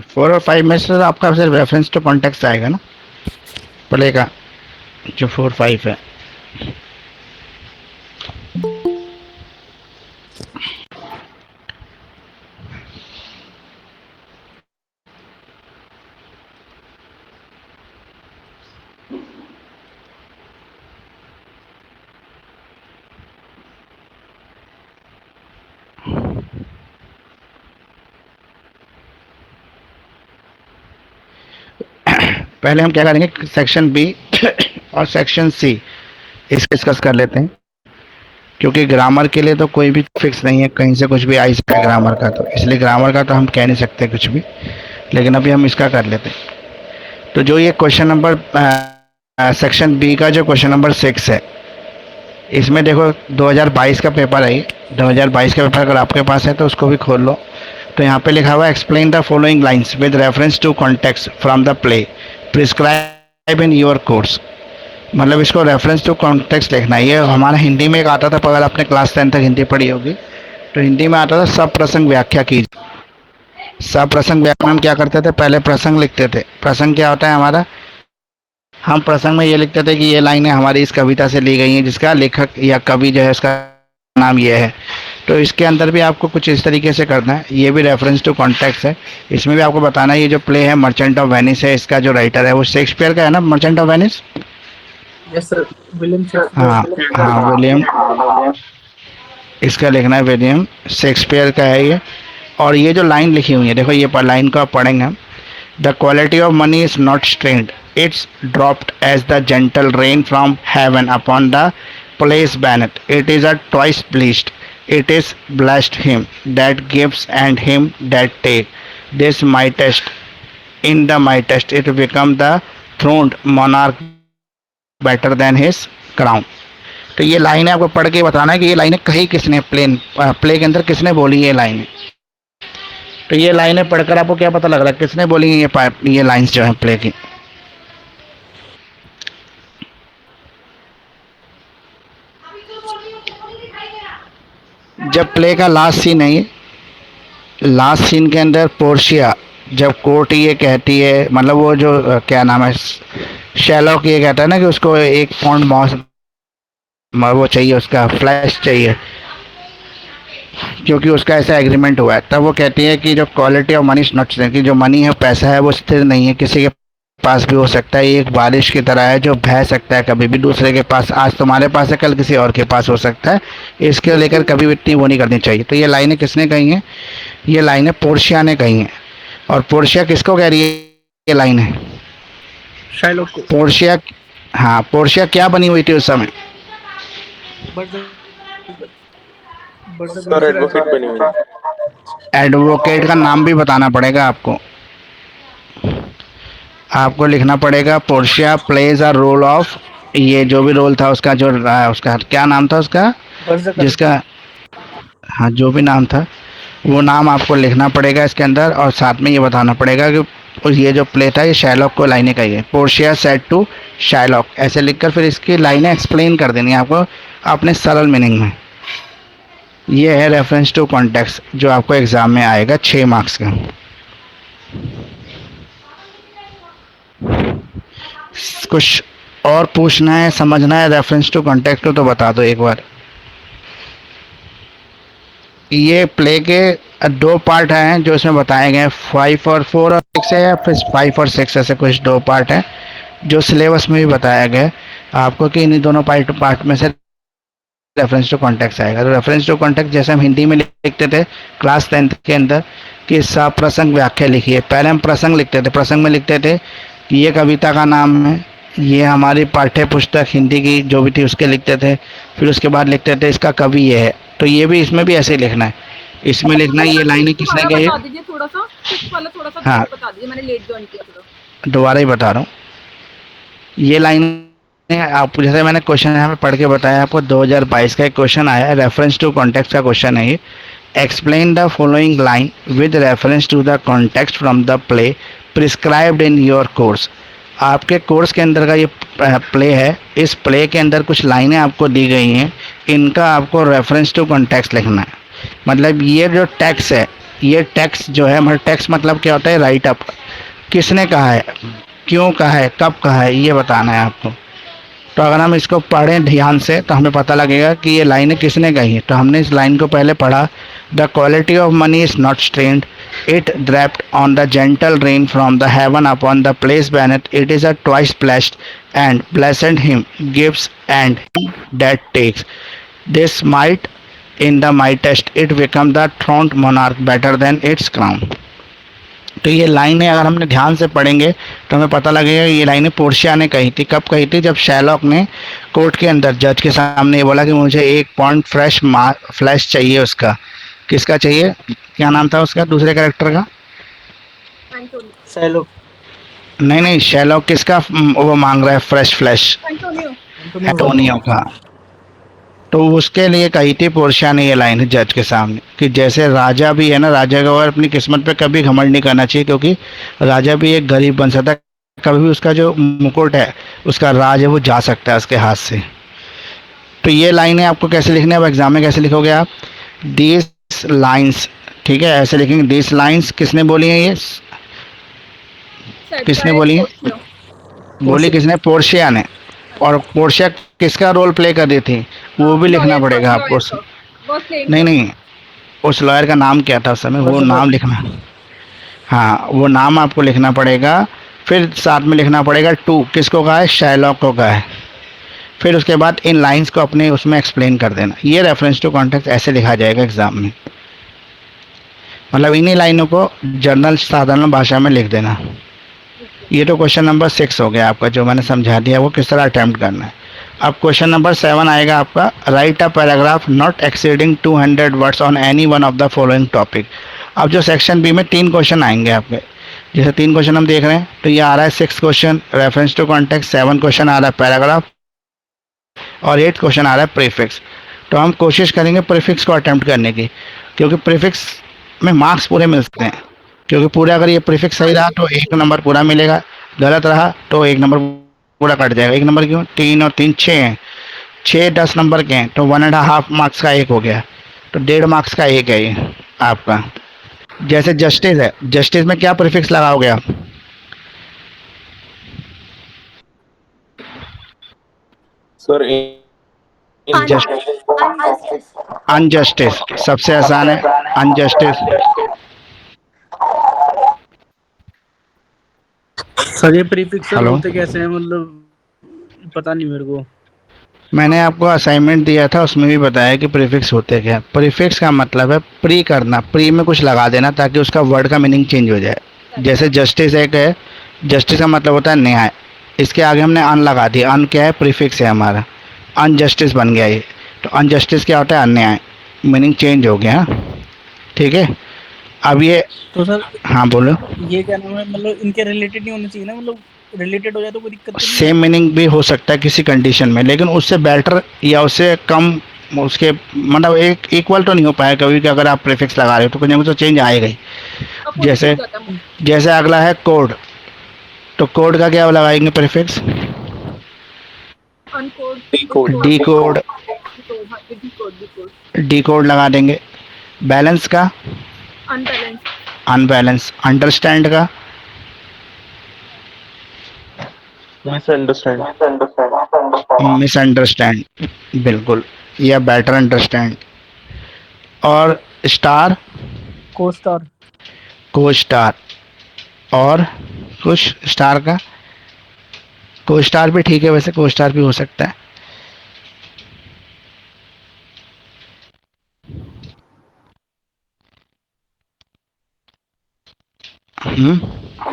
4 और 5 में से आपका सिर्फ रेफरेंस टू कॉन्टेक्स्ट आएगा ना, पड़ेगा जो 4 5 है। पहले हम क्या करेंगे, सेक्शन बी और सेक्शन सी इसको डिस्कस कर लेते हैं, क्योंकि ग्रामर के लिए तो कोई भी फिक्स नहीं है, कहीं से कुछ भी आ ही सकता है ग्रामर का, तो इसलिए ग्रामर का तो हम कह नहीं सकते कुछ भी, लेकिन अभी हम इसका कर लेते हैं। तो जो ये क्वेश्चन नंबर सेक्शन बी का जो क्वेश्चन नंबर 6 है, इसमें देखो 2022 का पेपर है, 2022 का पेपर अगर आपके पास है तो उसको भी खोल लो। तो यहाँ पे लिखा हुआ है explain the following lines with reference to context from the play prescribe in your course. मतलब इसको रेफरेंस टू कॉन्टेक्स्ट लिखना है। ये हमारा हिंदी में एक आता था, अगर आपने क्लास 10 तक हिंदी पढ़ी होगी तो हिंदी में आता था सब प्रसंग व्याख्या कीजिए। सब प्रसंग व्याख्या में हम क्या करते थे, पहले प्रसंग लिखते थे। प्रसंग क्या होता है हमारा, हम प्रसंग में ये लिखते थे कि ये लाइनें हमारी इस कविता से ली गई हैं जिसका लेखक या कवि जो है उसका नाम ये है। तो इसके अंदर भी आपको कुछ इस तरीके से करना है, ये भी रेफरेंस टू कॉन्टेक्स्ट है। इसमें भी आपको बताना है ये जो प्ले है मर्चेंट ऑफ वेनिस है, इसका जो राइटर है वो शेक्सपियर का है ना, merchant of Venice. Yes sir, William हाँ शेक्सपियर। हाँ, विलियम, इसका लिखना है विलियम शेक्सपियर का है ये। और ये जो लाइन लिखी हुई है देखो, ये पर लाइन को आप पढ़ेंगे हम। The quality of money is not strained, it's dropped as the gentle rain from heaven upon the place beneath, it is a twice blessed, it is blessed him that gives and him that take, this mightiest in the mightiest it become the throned monarch better than his crown। तो ये लाइनें आपको पढ़ के बताना है कि ये लाइनें कही किसने, प्ले के अंदर किसने बोली ये लाइनें। तो ये लाइनें पढ़कर आपको क्या पता लग रहा है किसने बोली ये लाइन्स जो है प्ले की। जब प्ले का लास्ट सीन है, लास्ट सीन के अंदर पोर्शिया जब कोर्ट ये कहती है, मतलब वो जो क्या नाम है शैलॉक ये कहता है ना कि उसको 1 पाउंड मॉस वो चाहिए, उसका फ्लैश चाहिए, क्योंकि उसका ऐसा एग्रीमेंट हुआ है। तब वो कहती है कि जो क्वालिटी ऑफ मनी नॉट, कि जो मनी है पैसा है वो स्थिर नहीं है, किसी के पास भी हो सकता है, एक बारिश की तरह है जो बह सकता है कभी भी दूसरे के पास। आज तुम्हारे पास है कल किसी और के पास हो सकता है, इसके लेकर कभी भी इतनी वो नहीं करनी चाहिए। तो ये लाइनें किसने कही हैं, ये लाइनें पोर्शिया ने कही हैं। और पोर्शिया किसको कह रही है ये लाइनें, शाइलॉक को। पोर्शिया, हाँ पोर्शिया क्या बनी हुई थी उस समय, सर एडवोकेट बनी हुई है। एडवोकेट का नाम भी बताना पड़ेगा आपको, आपको लिखना पड़ेगा Portia plays a role of, ये जो भी रोल था उसका, जो उसका क्या नाम था उसका जिसका, हाँ जो भी नाम था वो नाम आपको लिखना पड़ेगा इसके अंदर। और साथ में ये बताना पड़ेगा कि ये जो प्ले था ये शाइलॉक को लाइनें कही है, पोर्शिया सेड टू शाइलॉक, ऐसे लिखकर फिर इसकी लाइनें एक्सप्लेन कर देनी है आपको अपने सरल मीनिंग में। ये है रेफरेंस टू कॉन्टेक्स्ट जो आपको एग्जाम में आएगा 6 मार्क्स का। कुछ और पूछना है, समझना है रेफरेंस टू कॉन्टेक्स्ट को तो बता दो एक बार। ये प्ले के 2 पार्ट हैं जो इसमें बताए गए, 5 और 4 और 6 है, या फिर 5 और 6 ऐसे कुछ 2 पार्ट हैं जो सिलेबस में भी बताया गया है आपको कि इन्हीं दोनों पार्ट में से रेफरेंस टू कॉन्टेक्स्ट आएगा। तो रेफरेंस टू कॉन्टेक्स्ट जैसे हम हिंदी में लिखते थे क्लास 10 के अंदर कि प्रसंग व्याख्या लिखिए, पहले हम प्रसंग लिखते थे, प्रसंग में लिखते थे कि ये कविता का नाम है, ये हमारी पाठ्य पुस्तक हिंदी की जो भी थी उसके लिखते थे, फिर उसके बाद लिखते थे इसका कवि ये है। तो ये भी इसमें भी ऐसे ही लिखना है, इसमें लिखना है ये लाइनें किसने कही है। थोड़ा सा हाँ बता दीजिए, मैंने लेट ज्वाइन किया थोड़ा। दोबारा ही बता रहा हूँ, ये लाइन आप जैसे मैंने क्वेश्चन यहाँ पे पढ़ के बताया आपको, 2022 का एक क्वेश्चन आया है, रेफरेंस टू कॉन्टेक्स्ट का क्वेश्चन है ये। Explain the following line with reference to the context from the play prescribed in your course. आपके कोर्स के अंदर का ये प्ले है, इस प्ले के अंदर कुछ लाइनें आपको दी गई हैं, इनका आपको रेफरेंस टू कॉन्टेक्स्ट लिखना है। मतलब ये जो टेक्स्ट है ये टेक्स्ट जो है हमारा, टेक्स्ट मतलब क्या होता है, राइट अप, किसने कहा है, क्यों कहा है, कब कहा है, ये बताना है आपको। तो अगर हम इसको पढ़ें ध्यान से तो हमें पता लगेगा कि ये लाइनें किसने कही है। तो हमने इस लाइन को पहले पढ़ा, the quality of money is not strained, it dropped on the gentle rain from the heaven upon the place beneath, it is a twice blessed and blessed him gives and that takes, this might in the mightiest it become the throned monarch better than its crown. तो ये लाइनें अगर हमने ध्यान से पढ़ेंगे तो हमें पता लगेगा ये लाइनें पोर्शिया ने कही थी। कब कही थी? जब शैलॉक ने कोर्ट के अंदर जज के सामने ये बोला कि मुझे 1 पॉइंट फ्लैश चाहिए उसका। किसका चाहिए? क्या नाम था उसका दूसरे कैरेक्टर का? एंटोनियो। शाइलोक। नहीं नहीं, शैलॉक किसका वो मांग रहा है फ्रेश फ्लैश? एंटोनियो। एंटोनियो का। तो उसके लिए कही थी पोर्शिया ने ये लाइन जज के सामने कि जैसे राजा भी है ना, राजा को अपनी किस्मत पे कभी घमंड नहीं करना चाहिए, क्योंकि राजा भी एक गरीब बन सकता है, कभी भी उसका जो मुकुट है, उसका राज है, वो जा सकता है उसके हाथ से। तो ये लाइनें आपको कैसे लिखने हैं, अब एग्जाम में कैसे लिखोगे आप? दिस लाइन्स, ठीक है, ऐसे लिखेंगे। दिस लाइन्स किसने बोली है ये? Said किसने by बोली है? Portia. बोली किसने? पोर्शिया ने। और पोर्शिया किसका रोल प्ले कर रही थी, वो भी लिखना Lawyer पड़ेगा का, आपको। lawyer का. Was playing नहीं for. नहीं, उस लॉयर का नाम क्या था उस समय, वो नाम लिखना। हाँ, वो नाम आपको लिखना पड़ेगा। फिर साथ में लिखना पड़ेगा टू, किसको कहा है? शाइलॉक को कहा है। फिर उसके बाद इन लाइंस को अपने उसमें एक्सप्लेन कर देना। ये रेफरेंस टू कॉन्टेक्स्ट ऐसे लिखा जाएगा एग्जाम में, मतलब इन्हीं लाइनों को जर्नल साधारण भाषा में लिख देना। ये तो क्वेश्चन नंबर 6 हो गया आपका, जो मैंने समझा दिया वो किस तरह अटैम्प्ट करना है। अब क्वेश्चन नंबर 7 आएगा आपका, right a paragraph not exceeding 200 words on any one of the following topic. अब जो सेक्शन बी में 3 क्वेश्चन आएंगे आपके, जैसे 3 क्वेश्चन हम देख रहे हैं, तो ये आ रहा है 6 question reference to context, 7 question आ रहा है पैराग्राफ, और 8 क्वेश्चन आ रहा है प्रीफिक्स। तो हम कोशिश करेंगे प्रीफिक्स को अटैम्प्ट करने की, क्योंकि प्रीफिक्स में मार्क्स पूरे मिलते हैं। क्योंकि पूरा अगर ये प्रीफिक्स सही रहा तो 1 नंबर पूरा मिलेगा, गलत रहा तो 1 नंबर पूरा कट जाएगा। 1 नंबर क्यों? 3 और 3 6 हैं, 6 10 नंबर के हैं, तो 1.5 मार्क्स का 1 हो गया, तो 1.5 मार्क्स का 1 है ये आपका। जैसे जस्टिस है, जस्टिस में क्या प्रीफिक्स लगाओगे आप? Sir Unjustice. अनजस्टिस सबसे आसान है, अनजस्टिस। सर ये प्रीफिक्स सर हेलो, होते कैसे हैं, मतलब पता नहीं मेरे को। मैंने आपको असाइनमेंट दिया था, उसमें भी बताया कि प्रीफिक्स होते क्या। प्रीफिक्स का मतलब है प्री करना, प्री में कुछ लगा देना ताकि उसका वर्ड का मीनिंग चेंज हो जाए। जैसे जस्टिस एक है, जस्टिस का मतलब होता है न्याय, इसके आगे हमने अन लगा दिया, अन क्या है? प्रीफिक्स है हमारा, अनजस्टिस बन गया ये। तो अनजस्टिस क्या होता है? अन्याय, मीनिंग चेंज हो गया। ठीक है, अब ये, तो सर हाँ बोलो। ये क्या नाम है, मतलब इनके रिलेटेड नहीं होने चाहिए ना, मतलब रिलेटेड हो जाए तो कोई दिक्कत तो नहीं सेम मीनिंग भी हो सकता है किसी कंडीशन में, लेकिन उससे बेटर या उससे कम, उसके मतलब एक इक्वल तो नहीं हो पाया कभी भी। अगर आप प्रीफिक्स लगा रहे हो तो कुछ ना कुछ तो चेंज आएगा ही। जैसे जैसे अगला है कोड, तो कोड का क्या लगाएंगे prefix? Uncode. D code, Decode. D code लगा देंगे। बैलेंस का? Unbalanced. अनबैलेंस। अंडरस्टैंड का? मिसअंडरस्टैंड, बिल्कुल, या बेटर अंडरस्टैंड। और स्टार? को स्टार। को स्टार। और कुछ स्टार का? को स्टार भी ठीक है, वैसे को स्टार भी हो सकता है।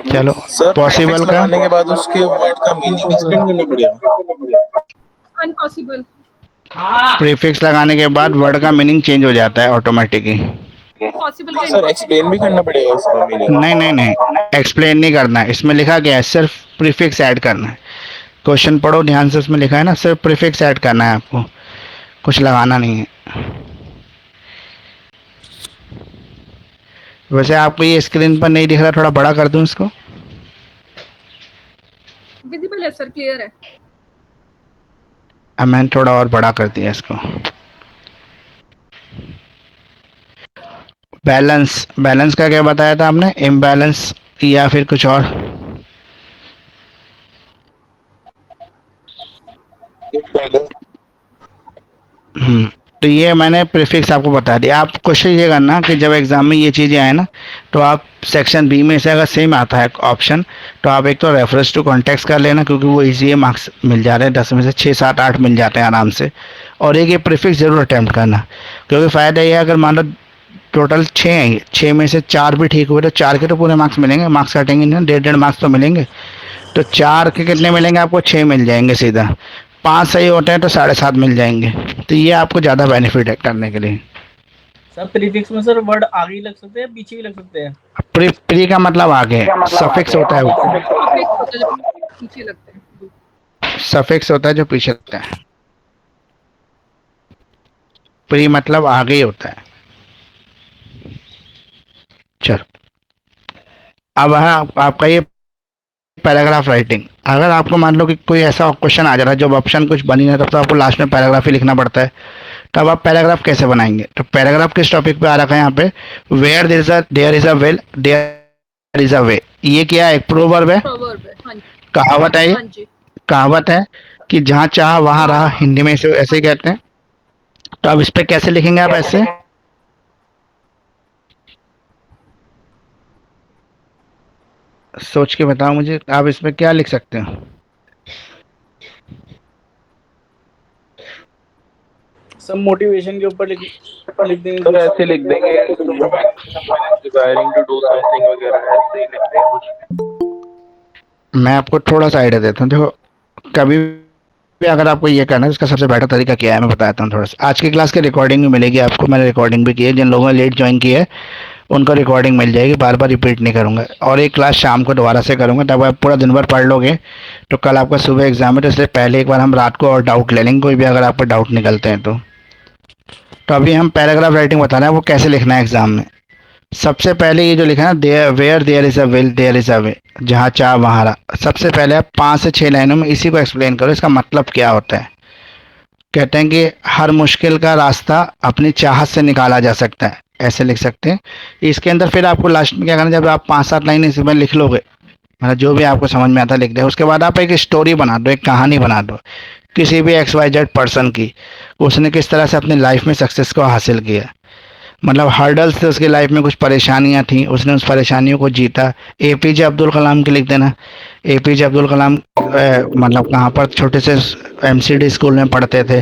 चलो, सर पॉसिबल प्रीफिक्स का? लगाने के बाद उसके वर्ड का मीनिंग एक्सप्लेन करना पड़ेगा। Impossible. प्रीफिक्स लगाने के बाद वर्ड का मीनिंग चेंज हो जाता है ऑटोमेटिकली। Possible का सर एक्सप्लेन भी करना पड़ेगा उसका मीनिंग। नहीं नहीं नहीं, एक्सप्लेन नहीं करना है, इसमें लिखा गया है सिर्फ प्रीफिक्स ऐड करना है। क्वेश्चन पढ़ो ध्यान से, उसमें लिखा है ना, सिर्फ प्रीफिक्स ऐड करना है आपको, कुछ लगाना नहीं है। वैसे आपको ये स्क्रीन पर नहीं दिख रहा, थोड़ा बड़ा कर दूं इसको? विजिबल है सर, क्लियर है। अब मैंने थोड़ा और बड़ा कर दिया इसको। बैलेंस, बैलेंस का क्या बताया था आपने, इम्बैलेंस या फिर कुछ और? तो ये मैंने प्रीफिक्स आपको बता दिया। आप कोशिश ये करना कि जब एग्जाम में ये चीज़ें आए ना, तो आप सेक्शन बी में से अगर सेम आता है ऑप्शन, तो आप एक तो रेफरेंस टू कॉन्टेक्स्ट कर लेना, क्योंकि वो इजी है, मार्क्स मिल जा रहे हैं 10 में से 6 7 8 मिल जाते हैं आराम से। और एक ये प्रीफिक्स जरूर अटैम्प्ट करना, क्योंकि फ़ायदा ये है अगर मान लो टोटल 6 हैं, 6 में से 4 भी ठीक हुए तो 4 के तो पूरे मार्क्स मिलेंगे, मार्क्स काटेंगे नहीं, 1.5 मार्क्स तो मिलेंगे। तो 4 के कितने मिलेंगे आपको, 6 मिल जाएंगे सीधा। 5 सही होते हैं तो 7.5 मिल जाएंगे। तो ये आपको ज़्यादा बेनिफिट है करने के लिए। सर प्रीफिक्स में सर वर्ड आगे ही लग सकते हैं, पीछे भी लग सकते हैं? प्री प्री का मतलब आगे है, सफिक्स होता है ऊपर, Suffix होता है, जो पीछे लगते हैं। सफिक्स होता है जो पीछे लगता है। प्री मतलब आगे ही होता है। चलो, अब है आपका ये पैराग्राफ राइटिंग। अगर आपको मान लो कि कोई ऐसा क्वेश्चन आ जा रहा है जब ऑप्शन कुछ बनी नहीं, तब तो आपको लास्ट में पैराग्राफ ही लिखना पड़ता है। तब आप पैराग्राफ कैसे बनाएंगे? तो पैराग्राफ किस टॉपिक पे आ रखा है यहाँ पे, where there is a will there is a way. ये क्या है, एक प्रोवर्ब है, Proverb है, हाँ जी, कहावत है, ये हाँ जी। कहावत है कि जहाँ चाह वहां रहा, हिंदी में इसे ऐसे ही कहते हैं। तो अब इस पे कैसे लिखेंगे आप, ऐसे सोच के बताओ मुझे, आप इसमें क्या लिख सकते हो? सब मोटिवेशन के ऊपर लिख देंगे सर कुछ। ऐसे लिख देंगे, डिजायरिंग टू डू समथिंग वगैरह ऐसे ही लिख देंगे कुछ। मैं आपको थोड़ा सा आइडिया देता हूँ। देखो, कभी भी अगर आपको ये करना है, इसका सबसे बेटर तरीका क्या है मैं बताता हूँ थोड़ा सा। आज की क्लास की रिकॉर्डिंग भी मिलेगी आपको, मैंने रिकॉर्डिंग भी की है, जिन लोगों ने लेट ज्वाइन की है उनको रिकॉर्डिंग मिल जाएगी, बार बार रिपीट नहीं करूँगा। और एक क्लास शाम को दोबारा से करूँगा, तब आप पूरा दिन भर पढ़ लोगे। तो कल आपका सुबह एग्जाम है, तो इसलिए पहले एक बार हम रात को और डाउट ले लेंगे, कोई भी अगर आपको डाउट निकलते हैं तो अभी हम पैराग्राफ राइटिंग बता रहे हैं वो कैसे लिखना है एग्जाम में। सबसे पहले ये जो लिखा है ना, there where there is a will there is a way, जहाँ चाह वहाँ रहा। सबसे पहले आप 5 से 6 लाइनों में इसी को एक्सप्लेन करो, इसका मतलब क्या होता है। कहते हैं कि हर मुश्किल का रास्ता अपनी चाहत से निकाला जा सकता है, ऐसे लिख सकते हैं। इसके अंदर फिर आपको लास्ट में क्या करना है, जब आप 5-7 लाइनें इसमें लिख लोगे, मतलब जो भी आपको समझ में आता है लिख दे, उसके बाद आप एक स्टोरी बना दो, एक कहानी बना दो किसी भी XYZ पर्सन की, उसने किस तरह से अपनी लाइफ में सक्सेस को हासिल किया। मतलब हर्डल्स थे उसकी लाइफ में, कुछ परेशानियां थी, उसने उस परेशानियों को जीता। APJ अब्दुल कलाम की लिख देना। APJ अब्दुल कलाम मतलब कहाँ पर, छोटे से MCD स्कूल में पढ़ते थे,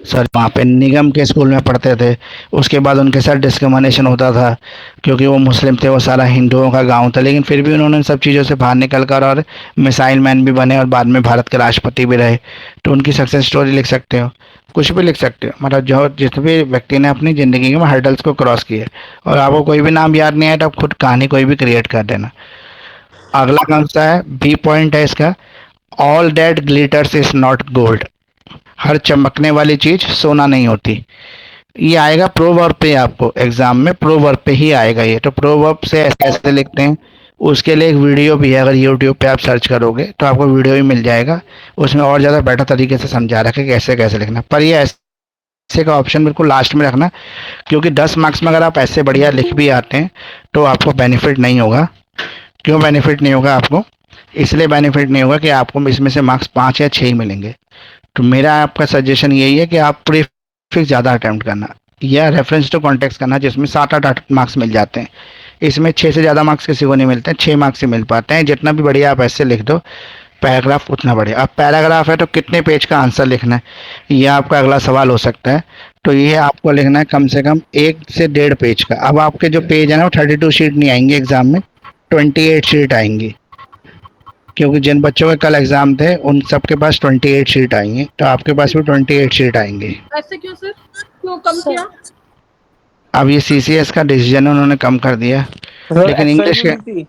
सर वहाँ पे निगम के स्कूल में पढ़ते थे। उसके बाद उनके साथ डिस्क्रिमिनेशन होता था क्योंकि वो मुस्लिम थे, वो सारा हिंदुओं का गांव था, लेकिन फिर भी उन्होंने सब चीज़ों से बाहर निकल कर और मिसाइल मैन भी बने और बाद में भारत के राष्ट्रपति भी रहे। तो उनकी सक्सेस स्टोरी लिख सकते हो, कुछ भी लिख सकते हो। मतलब जो जिस भी व्यक्ति ने अपनी ज़िंदगी में हर्डल्स को क्रॉस किया, और आपको कोई भी नाम याद नहीं आया तो आप खुद कहानी कोई भी क्रिएट कर देना। अगला कौन सा है, बी पॉइंट है इसका, all that glitters is not gold. हर चमकने वाली चीज सोना नहीं होती। ये आएगा प्रोवर्ब पे, आपको एग्जाम में प्रोवर्ब पे ही आएगा ये। तो प्रोवर्ब से ऐसे ऐसे लिखते हैं, उसके लिए एक वीडियो भी है, अगर यूट्यूब पे आप सर्च करोगे तो आपको वीडियो ही मिल जाएगा, उसमें और ज़्यादा बेटर तरीके से समझा रखा है कैसे कैसे लिखना। पर ये ऐसे का ऑप्शन बिल्कुल लास्ट में रखना, क्योंकि 10 मार्क्स में अगर आप ऐसे बढ़िया लिख भी आते हैं तो आपको बेनिफिट नहीं होगा। क्यों बेनिफिट नहीं होगा आपको? इसलिए बेनिफिट नहीं होगा कि आपको इसमें से मार्क्स 5 या 6 ही मिलेंगे। तो मेरा आपका सजेशन यही है कि आप प्रीफिक्स ज़्यादा अटैम्प्ट करना या रेफरेंस टू कॉन्टेक्स्ट करना, जिसमें 7-8 मार्क्स मिल जाते हैं। इसमें 6 से ज़्यादा मार्क्स किसी को नहीं मिलते हैं, 6 मार्क्स से मिल पाते हैं। जितना भी बढ़िया आप ऐसे लिख दो पैराग्राफ उतना बढ़िया। अब पैराग्राफ है तो कितने पेज का आंसर लिखना है, यह आपका अगला सवाल हो सकता है। तो ये आपको लिखना है कम से कम 1 से 1.5 पेज का। अब आपके जो पेज है ना वो 32 शीट नहीं आएंगे एग्जाम में, 28 शीट आएंगी, क्योंकि जिन बच्चों के कल एग्जाम थे उन सबके पास 28 शीट आएंगे, तो आपके पास भी 28 शीट आएंगी। ऐसे क्यों सर, क्यों कम किया? अब ये CCS का डिसीजन उन्होंने कम कर दिया, लेकिन इंग्लिश के।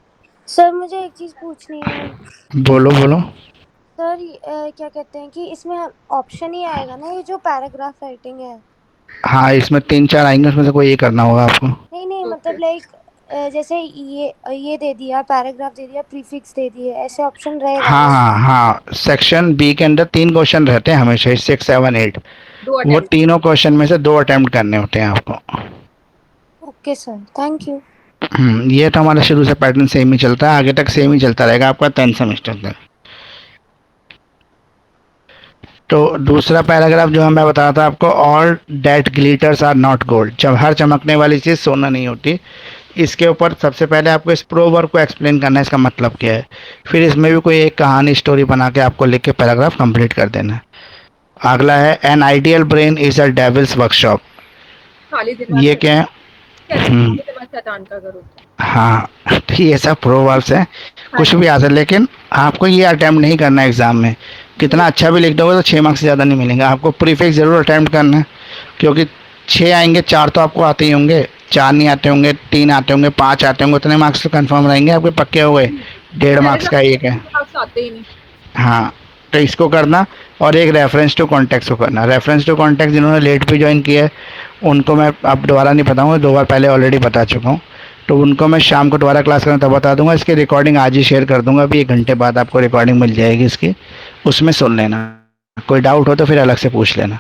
सर मुझे एक चीज पूछनी है। बोलो बोलो। सर क्या कहते हैं कि इसमें ऑप्शन ही आएगा ना, ये जो पैराग्राफ राइटिंग है? हाँ, इसमें 3-4 आएंगे, उसमें से कोई एक करना होगा आपको। नहीं नहीं, मतलब लाइक जैसे ये दे दिया, पैराग्राफ दे दिया, प्रीफिक्स दे दिए, ऐसे ऑप्शन रहेगा? हाँ हाँ हाँ, सेक्शन बी के अंदर 3 क्वेश्चन रहते हैं हमेशा, 6, 7, 8। वो तीनों क्वेश्चन में से 2 अटेम्प्ट करने होते हैं आपको। Okay sir, thank you. ये तो हमारा शुरू से पैटर्न सेम ही चलता है, आगे तक सेम ही चलता रहेगा आपका 10 सेमेस्टर तक। तो दूसरा पैराग्राफ जो मैं बता रहा था आपको, all that glitters are not gold, जब हर चमकने वाली चीज़ सोना नहीं होती। इसके ऊपर सबसे पहले आपको इस प्रोवर्ब को एक्सप्लेन करना है, इसका मतलब क्या है। फिर इसमें भी कोई एक कहानी स्टोरी बना के आपको लिख के पैराग्राफ कंप्लीट कर देना है। अगला है an ideal brain is a devils workshop. खाली दिमाग ये क्या है? शैतान का घर होता है। हाँ, तो ये सब प्रोवर्ब्स हैं, कुछ भी आ सकता है, लेकिन आपको ये अटेम्प्ट नहीं करना है एग्जाम में। कितना अच्छा भी लिख दोगे तो 6 मार्क्स से ज़्यादा नहीं मिलेंगे। आपको प्रीफिक्स जरूर अटेम्प्ट करना है, क्योंकि 6 आएंगे, 4 तो आपको आते ही होंगे, 4 नहीं आते होंगे, 3 आते होंगे, 5 आते होंगे, उतने मार्क्स तो कंफर्म रहेंगे आपके, पक्के हो गए। 1.5 मार्क्स का एक है। मार्क्स आते ही नहीं। हाँ, तो इसको करना, और एक रेफरेंस टू कॉन्टेक्स्ट को करना। रेफरेंस टू कॉन्टेक्स्ट जिन्होंने लेट भी ज्वाइन किया है उनको मैं अब दोबारा नहीं बताऊँगा, 2 बार पहले ऑलरेडी बता चुका हूँ, तो उनको मैं शाम को दोबारा क्लास करना तब बता दूंगा। इसकी रिकॉर्डिंग आज ही शेयर कर दूंगा, अभी 1 घंटे बाद आपको रिकॉर्डिंग मिल जाएगी इसकी, उसमें सुन लेना। कोई डाउट हो तो फिर अलग से पूछ लेना।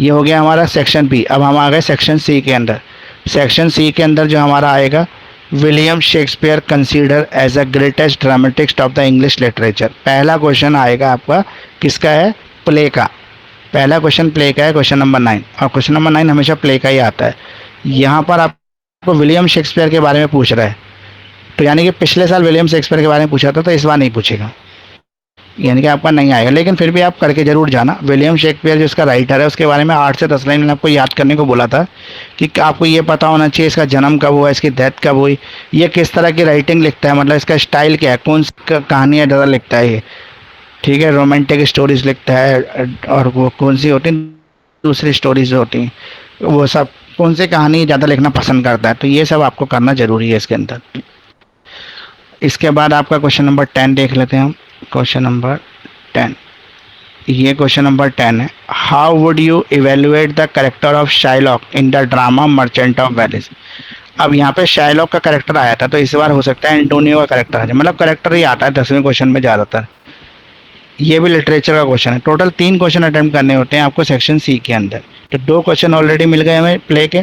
ये हो गया हमारा सेक्शन बी। अब हम आ गए सेक्शन सी के अंदर। सेक्शन सी के अंदर जो हमारा आएगा, William Shakespeare consider as a greatest dramatist of the English literature. पहला क्वेश्चन आएगा आपका किसका है? प्ले का। पहला क्वेश्चन प्ले का है, क्वेश्चन नंबर 9, और क्वेश्चन नंबर 9 हमेशा प्ले का ही आता है। यहाँ पर आपको विलियम शेक्सपियर के बारे में पूछ रहा है, तो यानी कि पिछले साल विलियम शेक्सपियर के बारे में पूछा था, तो इस बार नहीं पूछेगा, यानी कि आपका नहीं आएगा। लेकिन फिर भी आप करके जरूर जाना। विलियम शेक्सपियर जो इसका राइटर है, उसके बारे में 8 से 10 लाइन मैंने आपको याद करने को बोला था कि आपको ये पता होना चाहिए इसका जन्म कब हुआ, इसकी डेथ कब हुई, ये किस तरह की राइटिंग लिखता है, मतलब इसका स्टाइल क्या है, कौन सी कहानियाँ ज़्यादा लिखता है ये, ठीक है, रोमांटिक स्टोरीज लिखता है, और वो कौन सी होती हैं दूसरी स्टोरीज होती हैं, वो सब कौन सी कहानी ज़्यादा लिखना पसंद करता है, तो ये सब आपको करना ज़रूरी है इसके अंदर। इसके बाद आपका क्वेश्चन नंबर 10 देख लेते हैं हम। क्वेश्चन नंबर 10, ये क्वेश्चन नंबर 10 है, how would you evaluate the character of Shylock in the drama merchant of Venice. अब यहाँ पे शाइलॉक का कैरेक्टर आया था, तो इस बार हो सकता है एंटोनियो का कैरेक्टर आ जाए, मतलब कैरेक्टर ही आता है 10वें क्वेश्चन में ज़्यादातर। ये भी लिटरेचर का क्वेश्चन है। टोटल 3 क्वेश्चन अटेम्प्ट करने होते हैं आपको सेक्शन सी के अंदर, तो 2 क्वेश्चन ऑलरेडी मिल गए हमें प्ले के।